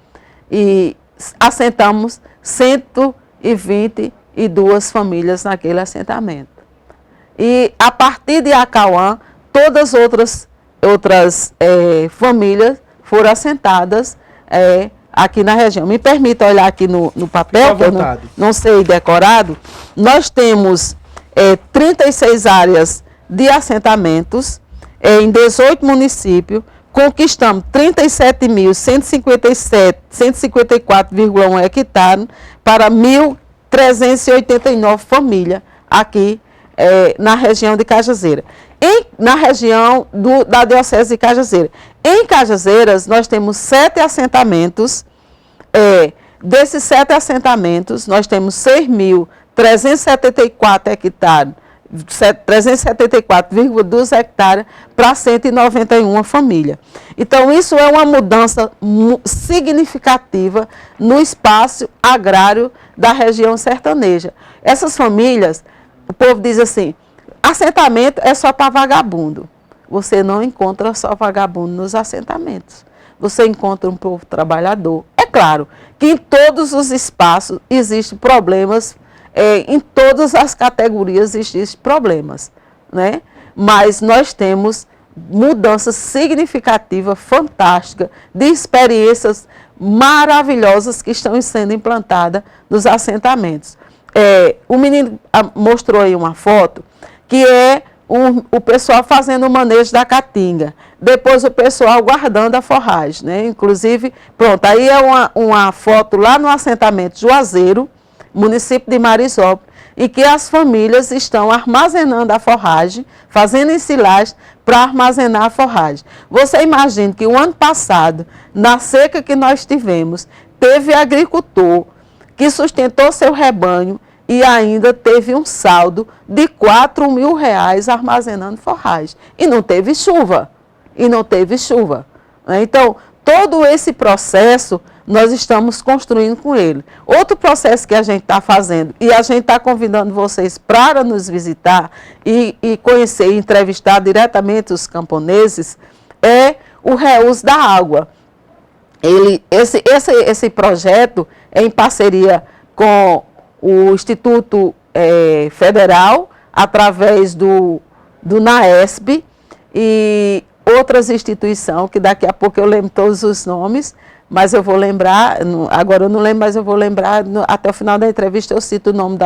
[SPEAKER 2] e assentamos 122 famílias naquele assentamento. E a partir de Acauã, todas outras famílias foram assentadas aqui na região. Me permita olhar aqui no papel, que eu não sei decorado. Nós temos 36 áreas de assentamentos em 18 municípios, conquistamos 37.154,1 hectares para 1.389 famílias aqui na região de Cajazeira. Na região da Diocese de Cajazeira. Em Cajazeiras, nós temos 7 assentamentos. Desses 7 assentamentos, nós temos 6.374 hectares, 374,2 hectares para 191 famílias. Então, isso é uma mudança significativa no espaço agrário da região sertaneja. Essas famílias, o povo diz assim, assentamento é só para vagabundo. Você não encontra só vagabundo nos assentamentos. Você encontra um povo trabalhador. É claro que em todos os espaços existem problemas, em todas as categorias existem problemas, né? Mas nós temos mudanças significativas, fantásticas, de experiências maravilhosas que estão sendo implantadas nos assentamentos. O menino mostrou aí uma foto que é o pessoal fazendo o manejo da caatinga, depois o pessoal guardando a forragem, né? Inclusive, pronto, aí é uma foto lá no assentamento Juazeiro, município de Marisópolis, em que as famílias estão armazenando a forragem, fazendo ensilagem para armazenar a forragem. Você imagina que o ano passado, na seca que nós tivemos, teve agricultor que sustentou seu rebanho e ainda teve um saldo de R$4.000 armazenando forragem. E não teve chuva. Então, todo esse processo nós estamos construindo com ele. Outro processo que a gente está fazendo, e a gente está convidando vocês para nos visitar e conhecer e entrevistar diretamente os camponeses, é o reuso da água. Esse projeto é em parceria com o Instituto Federal, através do NAESB e outras instituições, que daqui a pouco eu lembro todos os nomes, mas eu vou lembrar, agora eu não lembro, mas eu vou lembrar, até o final da entrevista eu cito o nome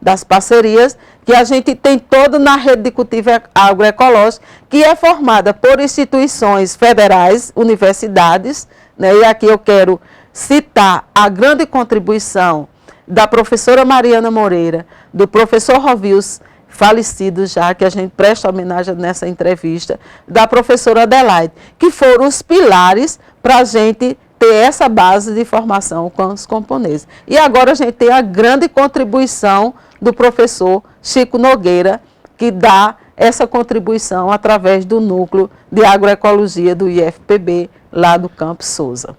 [SPEAKER 2] das parcerias, que a gente tem toda na rede de cultivo agroecológico, que é formada por instituições federais, universidades, né, e aqui eu quero citar a grande contribuição da professora Mariana Moreira, do professor Rovius, falecido já, que a gente presta homenagem nessa entrevista, da professora Adelaide, que foram os pilares para a gente ter essa base de formação com os camponeses. E agora a gente tem a grande contribuição do professor Chico Nogueira, que dá essa contribuição através do núcleo de agroecologia do IFPB, lá do Campos Souza.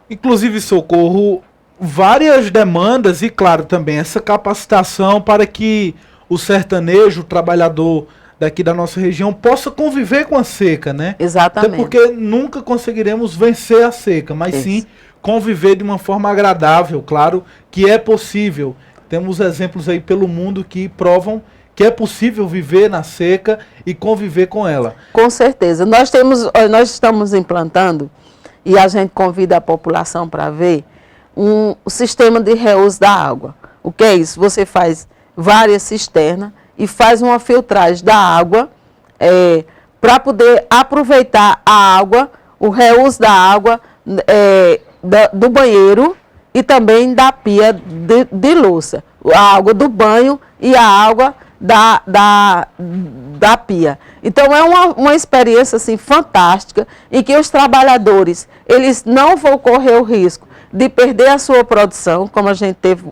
[SPEAKER 1] Inclusive, Socorro, várias demandas e, claro, também essa capacitação para que o sertanejo, o trabalhador daqui da nossa região, possa conviver com a seca, né?
[SPEAKER 2] Exatamente.
[SPEAKER 1] Até porque nunca conseguiremos vencer a seca, mas sim conviver de uma forma agradável, claro que é possível. Temos exemplos aí pelo mundo que provam que é possível viver na seca e conviver com ela.
[SPEAKER 2] Com certeza. Nós estamos implantando, e a gente convida a população para ver, um sistema de reuso da água. O que é isso? Você faz várias cisternas e faz uma filtragem da água para poder aproveitar a água, o reuso da água do banheiro e também da pia de louça. A água do banho e a água da pia. Então é uma experiência assim, fantástica, em que os trabalhadores eles não vão correr o risco de perder a sua produção, como a gente teve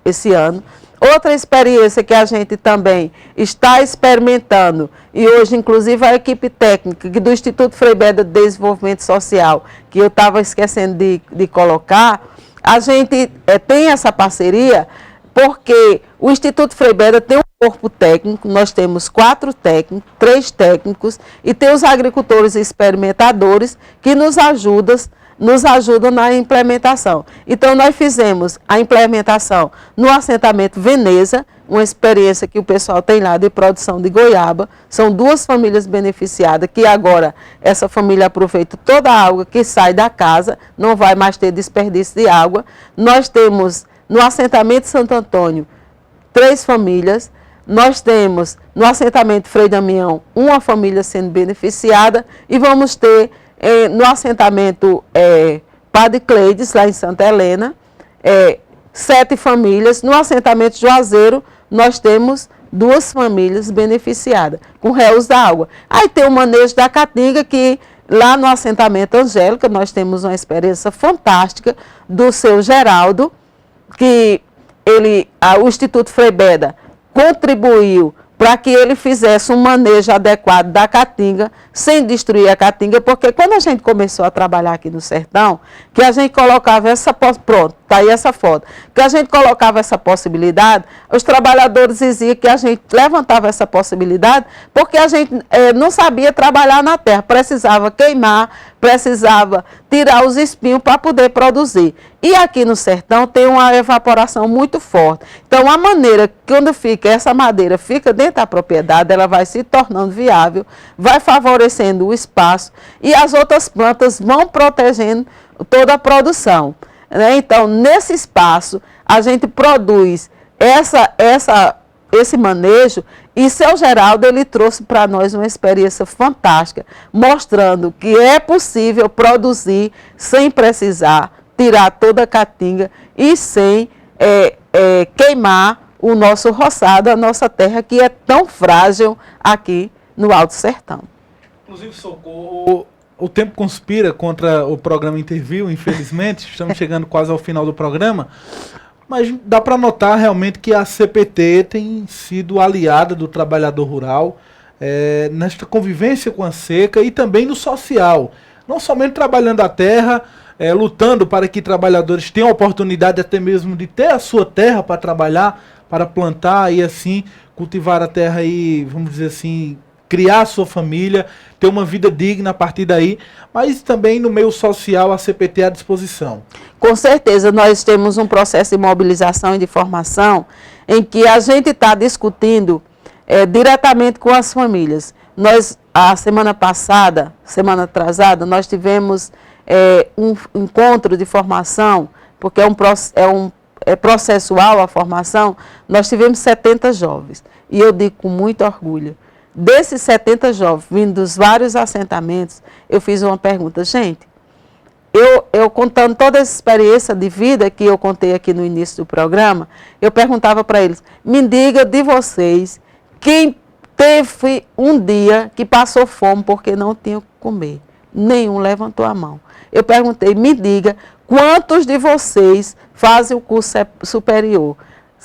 [SPEAKER 2] esse ano. Outra experiência que a gente também está experimentando, e hoje inclusive a equipe técnica do Instituto Frei Beda de Desenvolvimento Social, que eu estava esquecendo de colocar, a gente tem essa parceria porque o Instituto Frei Beda tem um corpo técnico, nós temos 4 técnicos, 3 técnicos, e tem os agricultores e experimentadores que nos ajudam na implementação. Então, nós fizemos a implementação no assentamento Veneza, uma experiência que o pessoal tem lá de produção de goiaba. São 2 famílias beneficiadas, que agora essa família aproveita toda a água que sai da casa, não vai mais ter desperdício de água. Nós temos no assentamento Santo Antônio 3 famílias. Nós temos no assentamento Frei Damião uma família sendo beneficiada e vamos ter no assentamento Padre Cleides, lá em Santa Helena, 7 famílias. No assentamento Juazeiro, nós temos 2 famílias beneficiadas, com reuso da água. Aí tem o manejo da caatinga, que lá no assentamento Angélica, nós temos uma experiência fantástica do seu Geraldo, que o Instituto Frei Beda contribuiu para que ele fizesse um manejo adequado da caatinga, sem destruir a caatinga, porque quando a gente começou a trabalhar aqui no sertão, que a gente colocava pronto, está aí essa foto, que a gente colocava essa possibilidade, os trabalhadores diziam que a gente levantava essa possibilidade, porque a gente não sabia trabalhar na terra, precisava queimar, precisava tirar os espinhos para poder produzir. E aqui no sertão tem uma evaporação muito forte. Então, a maneira, quando essa madeira fica dentro da propriedade, ela vai se tornando viável, vai favorecendo o espaço e as outras plantas vão protegendo toda a produção. Né? Então, nesse espaço, a gente produz esse manejo, e seu Geraldo ele trouxe para nós uma experiência fantástica, mostrando que é possível produzir sem precisar tirar toda a caatinga e sem queimar o nosso roçado, a nossa terra, que é tão frágil aqui no Alto Sertão.
[SPEAKER 1] Inclusive, Socorro, o tempo conspira contra o programa Interview, infelizmente, estamos chegando quase ao final do programa, mas dá para notar realmente que a CPT tem sido aliada do trabalhador rural nesta convivência com a seca e também no social, não somente trabalhando a terra, lutando para que trabalhadores tenham a oportunidade até mesmo de ter a sua terra para trabalhar, para plantar e assim cultivar a terra e, vamos dizer assim, criar a sua família, ter uma vida digna a partir daí, mas também no meio social a CPT à disposição.
[SPEAKER 2] Com certeza, nós temos um processo de mobilização e de formação em que a gente está discutindo diretamente com as famílias. Nós, a semana passada, semana atrasada, nós tivemos um encontro de formação, porque é processual a formação, nós tivemos 70 jovens. E eu digo com muito orgulho, desses 70 jovens, vindo dos vários assentamentos, eu fiz uma pergunta. Gente, eu contando toda essa experiência de vida que eu contei aqui no início do programa, eu perguntava para eles, me diga de vocês, quem teve um dia que passou fome porque não tinha o que comer? Nenhum levantou a mão. Eu perguntei, me diga, quantos de vocês fazem o curso superior?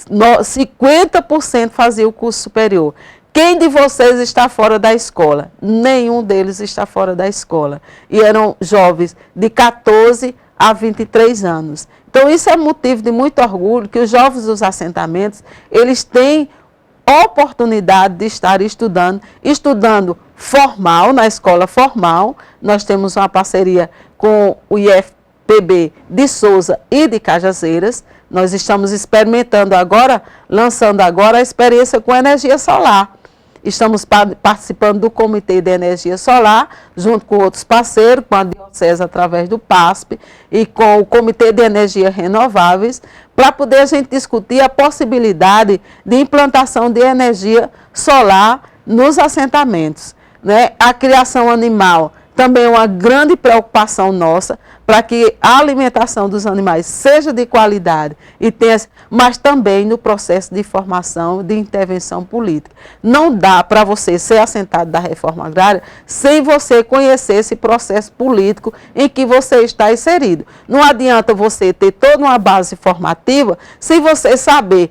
[SPEAKER 2] 50% fazia o curso superior. Quem de vocês está fora da escola? Nenhum deles está fora da escola. E eram jovens de 14 a 23 anos. Então, isso é motivo de muito orgulho, que os jovens dos assentamentos, eles têm oportunidade de estar estudando formal, na escola formal. Nós temos uma parceria com o IFPB de Souza e de Cajazeiras. Nós estamos experimentando agora, lançando agora a experiência com energia solar. Estamos participando do Comitê de Energia Solar, junto com outros parceiros, com a Diocese através do PASP e com o Comitê de Energias Renováveis, para poder a gente discutir a possibilidade de implantação de energia solar nos assentamentos, né? A criação animal também é uma grande preocupação nossa, para que a alimentação dos animais seja de qualidade, e tenha, mas também no processo de formação, de intervenção política. Não dá para você ser assentado da reforma agrária sem você conhecer esse processo político em que você está inserido. Não adianta você ter toda uma base formativa sem você saber.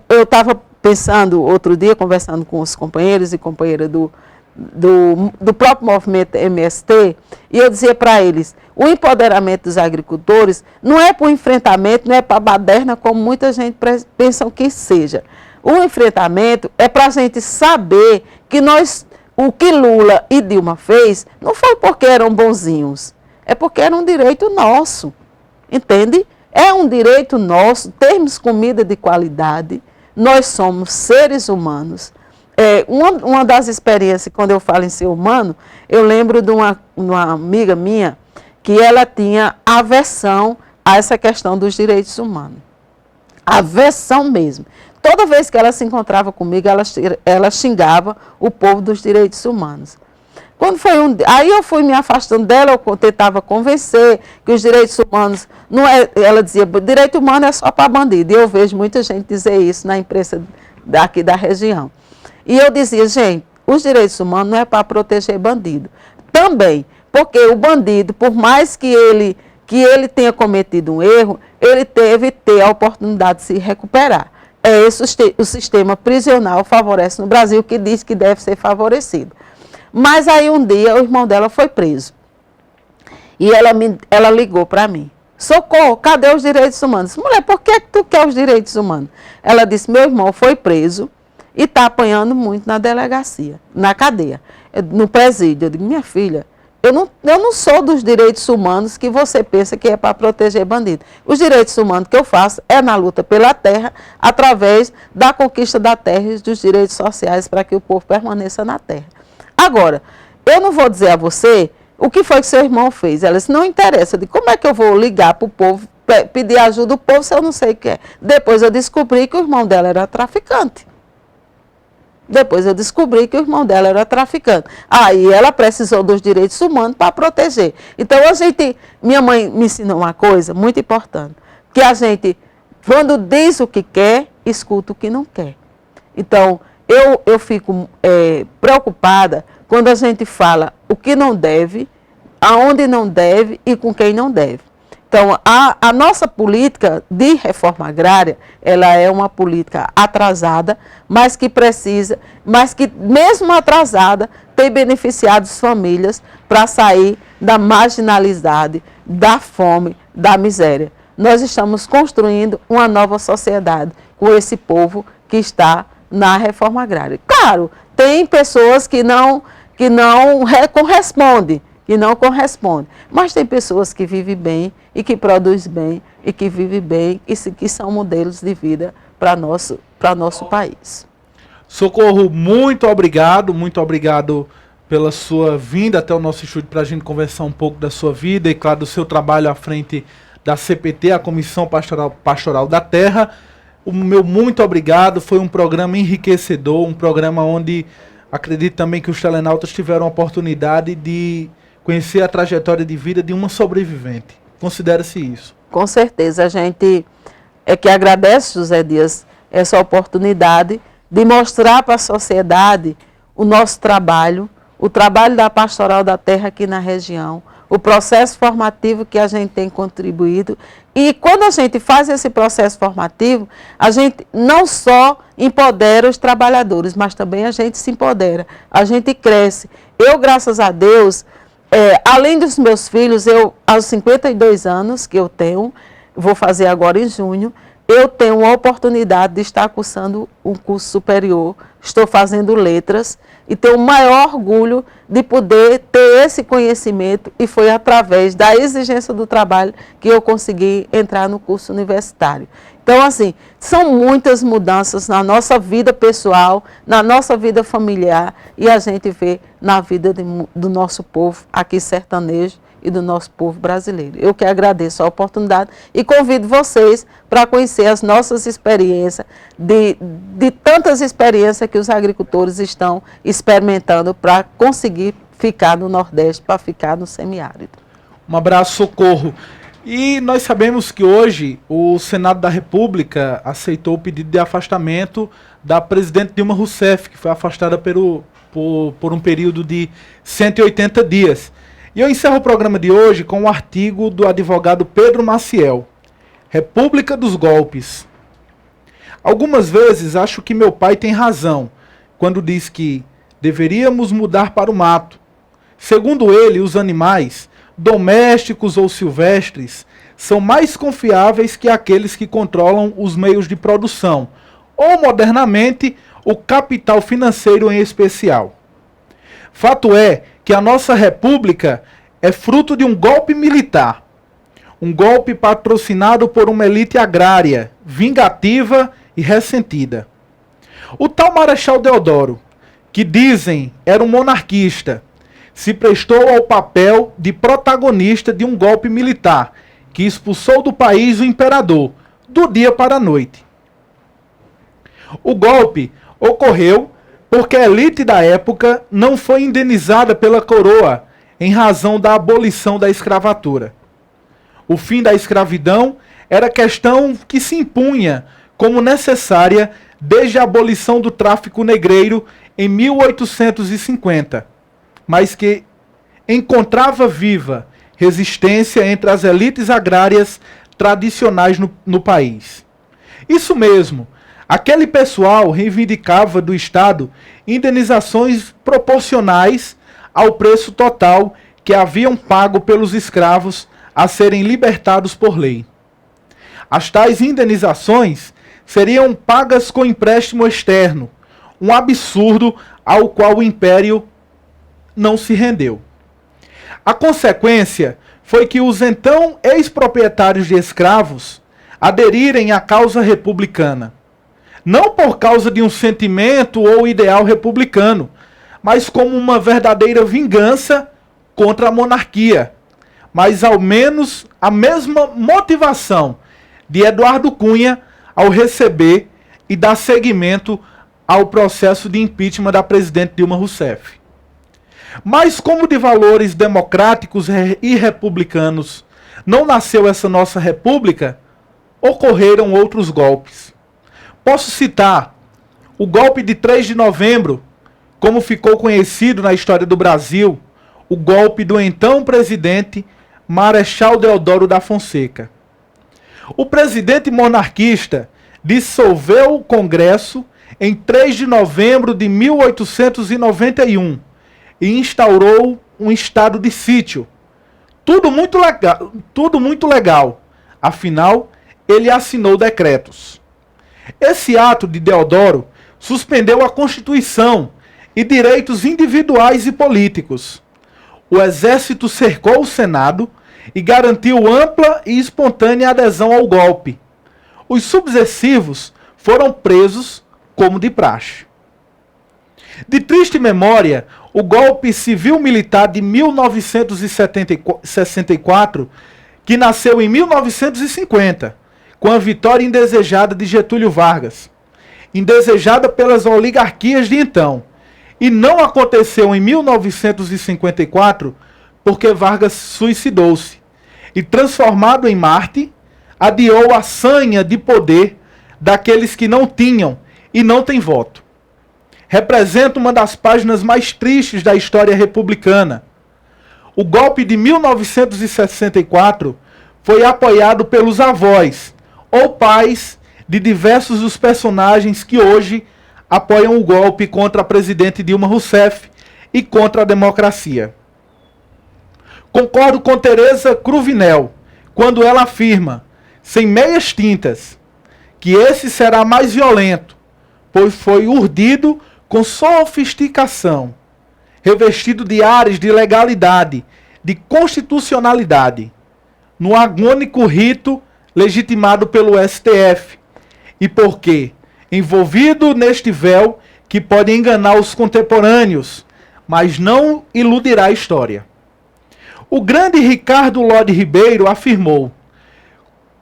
[SPEAKER 2] Eu estava pensando outro dia, conversando com os companheiros e companheiras do próprio movimento MST, e eu dizia para eles, o empoderamento dos agricultores não é para o enfrentamento, não é para a baderna, como muita gente pensa que seja. O enfrentamento é para a gente saber que o que Lula e Dilma fez, não foi porque eram bonzinhos, é porque era um direito nosso, entende? É um direito nosso termos comida de qualidade, nós somos seres humanos. Uma das experiências, quando eu falo em ser humano, eu lembro de uma amiga minha que ela tinha aversão a essa questão dos direitos humanos. Aversão mesmo. Toda vez que ela se encontrava comigo, ela xingava o povo dos direitos humanos. Quando foi aí eu fui me afastando dela, eu tentava convencer que os direitos humanos, não é, ela dizia, direito humano é só para bandido. E eu vejo muita gente dizer isso na imprensa daqui da região. E eu dizia, gente, os direitos humanos não é para proteger bandido. Também, porque o bandido, por mais que ele tenha cometido um erro, ele deve ter a oportunidade de se recuperar. É esse o sistema prisional favorece no Brasil, que diz que deve ser favorecido. Mas aí um dia o irmão dela foi preso. E ela ligou para mim. Socorro, cadê os direitos humanos? Mulher, por que tu quer os direitos humanos? Ela disse, meu irmão foi preso e está apanhando muito na delegacia, na cadeia, no presídio. Eu digo, minha filha, eu não sou dos direitos humanos que você pensa que é para proteger bandido. Os direitos humanos que eu faço é na luta pela terra, através da conquista da terra e dos direitos sociais para que o povo permaneça na terra. Agora, eu não vou dizer a você o que foi que seu irmão fez. Ela disse, não interessa. Eu digo, como é que eu vou ligar para o povo, pedir ajuda do povo se eu não sei o que é? Depois eu descobri que o irmão dela era traficante. Depois eu descobri que o irmão dela era traficante. Aí ela precisou dos direitos humanos para proteger. Então minha mãe me ensinou uma coisa muito importante, que a gente, quando diz o que quer, escuta o que não quer. Então, eu fico preocupada quando a gente fala o que não deve, aonde não deve e com quem não deve. Então, a nossa política de reforma agrária, ela é uma política atrasada, mas que mesmo atrasada, tem beneficiado as famílias para sair da marginalidade, da fome, da miséria. Nós estamos construindo uma nova sociedade com esse povo que está na reforma agrária. Claro, tem pessoas que não correspondem, mas tem pessoas que vivem bem e que produzem bem e que vivem bem e que são modelos de vida para nosso país.
[SPEAKER 1] Socorro, muito obrigado pela sua vinda até o nosso estúdio para a gente conversar um pouco da sua vida e, claro, do seu trabalho à frente da CPT, a Comissão Pastoral da Terra. O meu muito obrigado, foi um programa enriquecedor, um programa onde acredito também que os telenautas tiveram a oportunidade de conhecer a trajetória de vida de uma sobrevivente. Considera-se isso. Com certeza, a gente é que agradece, José Dias, essa oportunidade de mostrar para a sociedade o nosso trabalho, o trabalho da Pastoral da Terra aqui na região, o processo formativo que a gente tem contribuído. E quando a gente faz esse processo formativo, a gente não só empodera os trabalhadores, mas também a gente se empodera, a gente cresce. Eu, graças a Deus, além dos meus filhos, aos 52 anos que eu tenho, vou fazer agora em junho, eu tenho a oportunidade de estar cursando um curso superior, estou fazendo letras e tenho o maior orgulho de poder ter esse conhecimento, e foi através da exigência do trabalho que eu consegui entrar no curso universitário.
[SPEAKER 2] Então, assim, são muitas mudanças na nossa vida pessoal, na nossa vida familiar, e a gente vê na vida do nosso povo aqui sertanejo e do nosso povo brasileiro. Eu que agradeço a oportunidade e convido vocês para conhecer as nossas experiências, de tantas experiências que os agricultores estão experimentando para conseguir ficar no Nordeste, para ficar no semiárido.
[SPEAKER 1] Um abraço, Socorro. E nós sabemos que hoje o Senado da República aceitou o pedido de afastamento da presidente Dilma Rousseff, que foi afastada por um período de 180 dias. E eu encerro o programa de hoje com um artigo do advogado Pedro Maciel, República dos Golpes. Algumas vezes acho que meu pai tem razão quando diz que deveríamos mudar para o mato. Segundo ele, os animais, domésticos ou silvestres, são mais confiáveis que aqueles que controlam os meios de produção, ou modernamente, o capital financeiro em especial. Fato é que a nossa república é fruto de um golpe militar, um golpe patrocinado por uma elite agrária, vingativa e ressentida. O tal Marechal Deodoro, que dizem era um monarquista, se prestou ao papel de protagonista de um golpe militar que expulsou do país o imperador, do dia para a noite. O golpe ocorreu porque a elite da época não foi indenizada pela coroa em razão da abolição da escravatura. O fim da escravidão era questão que se impunha como necessária desde a abolição do tráfico negreiro em 1850. Mas que encontrava viva resistência entre as elites agrárias tradicionais no país. Isso mesmo, aquele pessoal reivindicava do Estado indenizações proporcionais ao preço total que haviam pago pelos escravos a serem libertados por lei. As tais indenizações seriam pagas com empréstimo externo, um absurdo ao qual o Império não se rendeu. A consequência foi que os então ex-proprietários de escravos aderirem à causa republicana, não por causa de um sentimento ou ideal republicano, mas como uma verdadeira vingança contra a monarquia, mas ao menos a mesma motivação de Eduardo Cunha ao receber e dar seguimento ao processo de impeachment da presidente Dilma Rousseff. Mas como de valores democráticos e republicanos não nasceu essa nossa república, ocorreram outros golpes. Posso citar o golpe de 3 de novembro, como ficou conhecido na história do Brasil, o golpe do então presidente Marechal Deodoro da Fonseca. O presidente monarquista dissolveu o Congresso em 3 de novembro de 1891 e instaurou um estado de sítio. Tudo muito legal. Afinal, ele assinou decretos. Esse ato de Deodoro suspendeu a Constituição e direitos individuais e políticos. O exército cercou o Senado e garantiu ampla e espontânea adesão ao golpe. Os subversivos foram presos como de praxe. De triste memória, o golpe civil-militar de 1964, que nasceu em 1950, com a vitória indesejada de Getúlio Vargas, indesejada pelas oligarquias de então, e não aconteceu em 1954 porque Vargas suicidou-se e, transformado em Marte, adiou a sanha de poder daqueles que não tinham e não têm voto. Representa uma das páginas mais tristes da história republicana. O golpe de 1964 foi apoiado pelos avós ou pais de diversos dos personagens que hoje apoiam o golpe contra a presidente Dilma Rousseff e contra a democracia. Concordo com Teresa Cruvinel quando ela afirma, sem meias tintas, que esse será mais violento, pois foi urdido com sofisticação, revestido de ares de legalidade, de constitucionalidade, no agônico rito legitimado pelo STF. E por quê? Envolvido neste véu que pode enganar os contemporâneos, mas não iludirá a história. O grande Ricardo Lodi Ribeiro afirmou,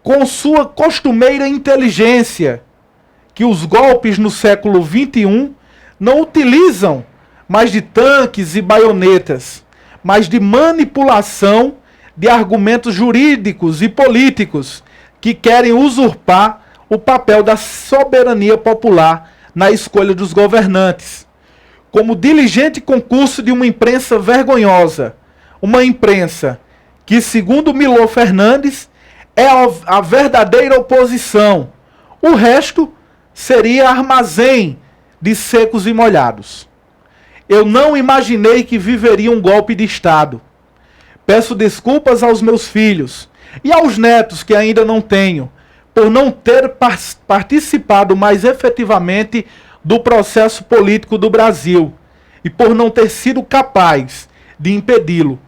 [SPEAKER 1] com sua costumeira inteligência, que os golpes no século XXI não utilizam mais de tanques e baionetas, mas de manipulação de argumentos jurídicos e políticos que querem usurpar o papel da soberania popular na escolha dos governantes. Como diligente concurso de uma imprensa vergonhosa, uma imprensa que, segundo Milor Fernandes, é a verdadeira oposição. O resto seria armazém de secos e molhados. Eu não imaginei que viveria um golpe de Estado. Peço desculpas aos meus filhos e aos netos que ainda não tenho, por não ter participado mais efetivamente do processo político do Brasil e por não ter sido capaz de impedi-lo.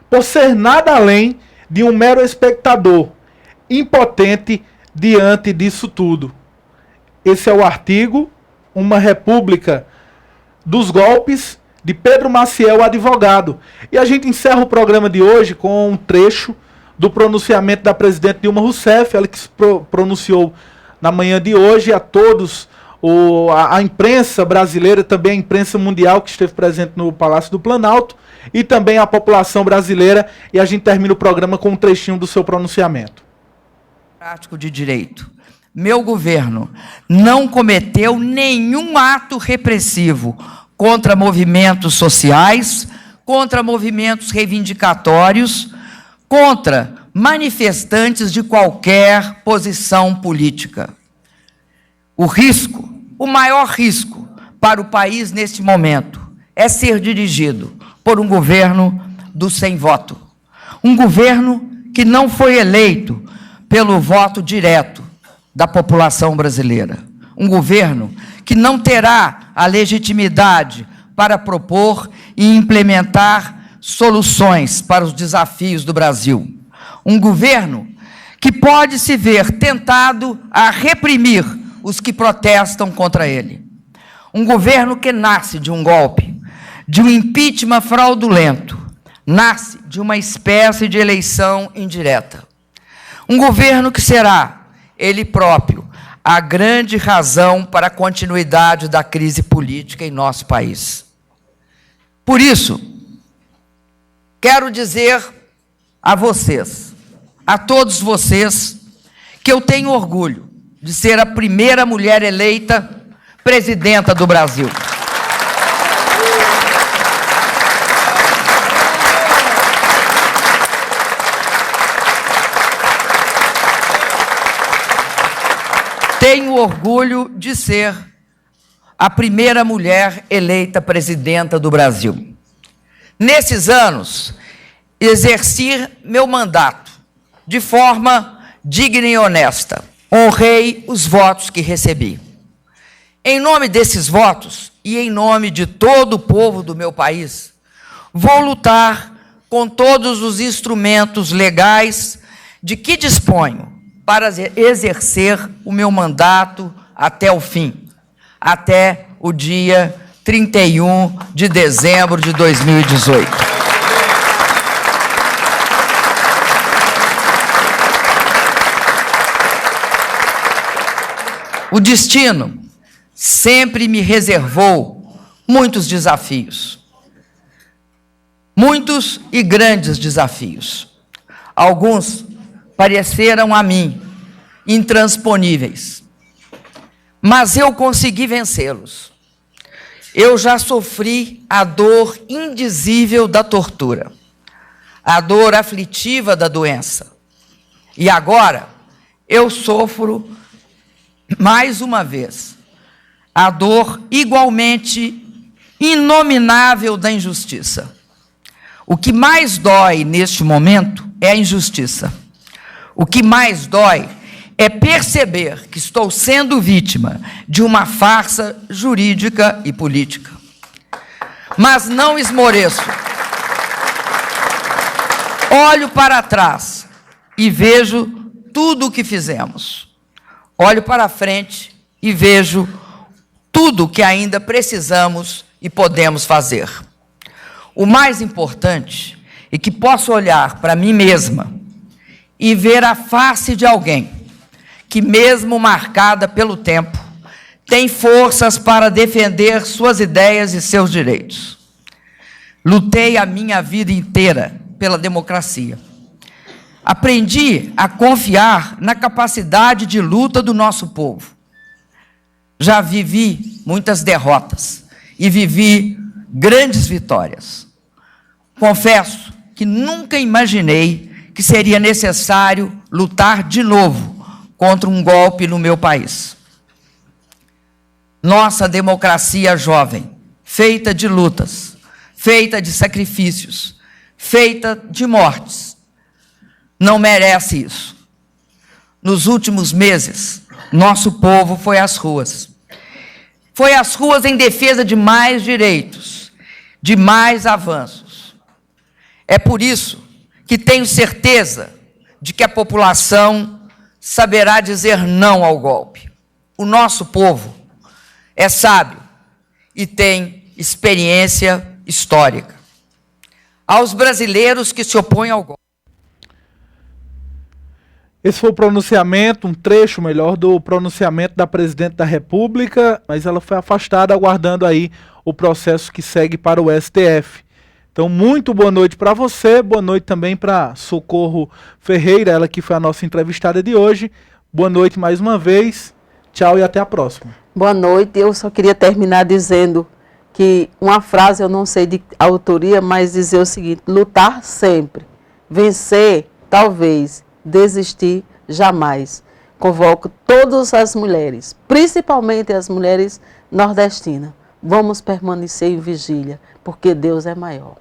[SPEAKER 1] Por ser nada além de um mero espectador, impotente diante disso tudo. Esse é o artigo Uma República dos Golpes, de Pedro Maciel, advogado. E a gente encerra o programa de hoje com um trecho do pronunciamento da presidente Dilma Rousseff, ela que se pronunciou na manhã de hoje a todos, a imprensa brasileira, também a imprensa mundial que esteve presente no Palácio do Planalto, e também a população brasileira, e a gente termina o programa com um trechinho do seu pronunciamento.
[SPEAKER 4] Prático de direito. Meu governo não cometeu nenhum ato repressivo contra movimentos sociais, contra movimentos reivindicatórios, contra manifestantes de qualquer posição política. O risco, o maior risco para o país neste momento é ser dirigido por um governo do sem voto. Um governo que não foi eleito pelo voto direto da população brasileira. Um governo que não terá a legitimidade para propor e implementar soluções para os desafios do Brasil. Um governo que pode se ver tentado a reprimir os que protestam contra ele. Um governo que nasce de um golpe, de um impeachment fraudulento, nasce de uma espécie de eleição indireta. Um governo que será, ele próprio, a grande razão para a continuidade da crise política em nosso país. Por isso, quero dizer a vocês, a todos vocês, que eu tenho orgulho de ser a primeira mulher eleita presidenta do Brasil. Tenho orgulho de ser a primeira mulher eleita presidenta do Brasil. Nesses anos, exerci meu mandato de forma digna e honesta. Honrei os votos que recebi. Em nome desses votos e em nome de todo o povo do meu país, vou lutar com todos os instrumentos legais de que disponho para exercer o meu mandato até o fim, até o dia 31 de dezembro de 2018. O destino sempre me reservou muitos desafios. Muitos e grandes desafios. Alguns pareceram a mim intransponíveis, mas eu consegui vencê-los. Eu já sofri a dor indizível da tortura, a dor aflitiva da doença, e agora eu sofro mais uma vez a dor igualmente inominável da injustiça. O que mais dói neste momento é a injustiça. O que mais dói é perceber que estou sendo vítima de uma farsa jurídica e política. Mas não esmoreço. Olho para trás e vejo tudo o que fizemos. Olho para frente e vejo tudo o que ainda precisamos e podemos fazer. O mais importante é que posso olhar para mim mesma e ver a face de alguém que, mesmo marcada pelo tempo, tem forças para defender suas ideias e seus direitos. Lutei a minha vida inteira pela democracia. Aprendi a confiar na capacidade de luta do nosso povo. Já vivi muitas derrotas e vivi grandes vitórias. Confesso que nunca imaginei que seria necessário lutar de novo contra um golpe no meu país. Nossa democracia jovem, feita de lutas, feita de sacrifícios, feita de mortes, não merece isso. Nos últimos meses, nosso povo foi às ruas. Foi às ruas em defesa de mais direitos, de mais avanços. É por isso que tenho certeza de que a população saberá dizer não ao golpe. O nosso povo é sábio e tem experiência histórica. Aos brasileiros que se opõem ao golpe.
[SPEAKER 1] Esse foi o pronunciamento, um trecho melhor do pronunciamento da presidente da República, mas ela foi afastada aguardando aí o processo que segue para o STF. Então, muito boa noite para você, boa noite também para Socorro Ferreira, ela que foi a nossa entrevistada de hoje. Boa noite mais uma vez, tchau e até a próxima.
[SPEAKER 2] Boa noite, eu só queria terminar dizendo que uma frase, eu não sei de autoria, mas dizer o seguinte: lutar sempre, vencer talvez, desistir jamais. Convoco todas as mulheres, principalmente as mulheres nordestinas. Vamos permanecer em vigília, porque Deus é maior.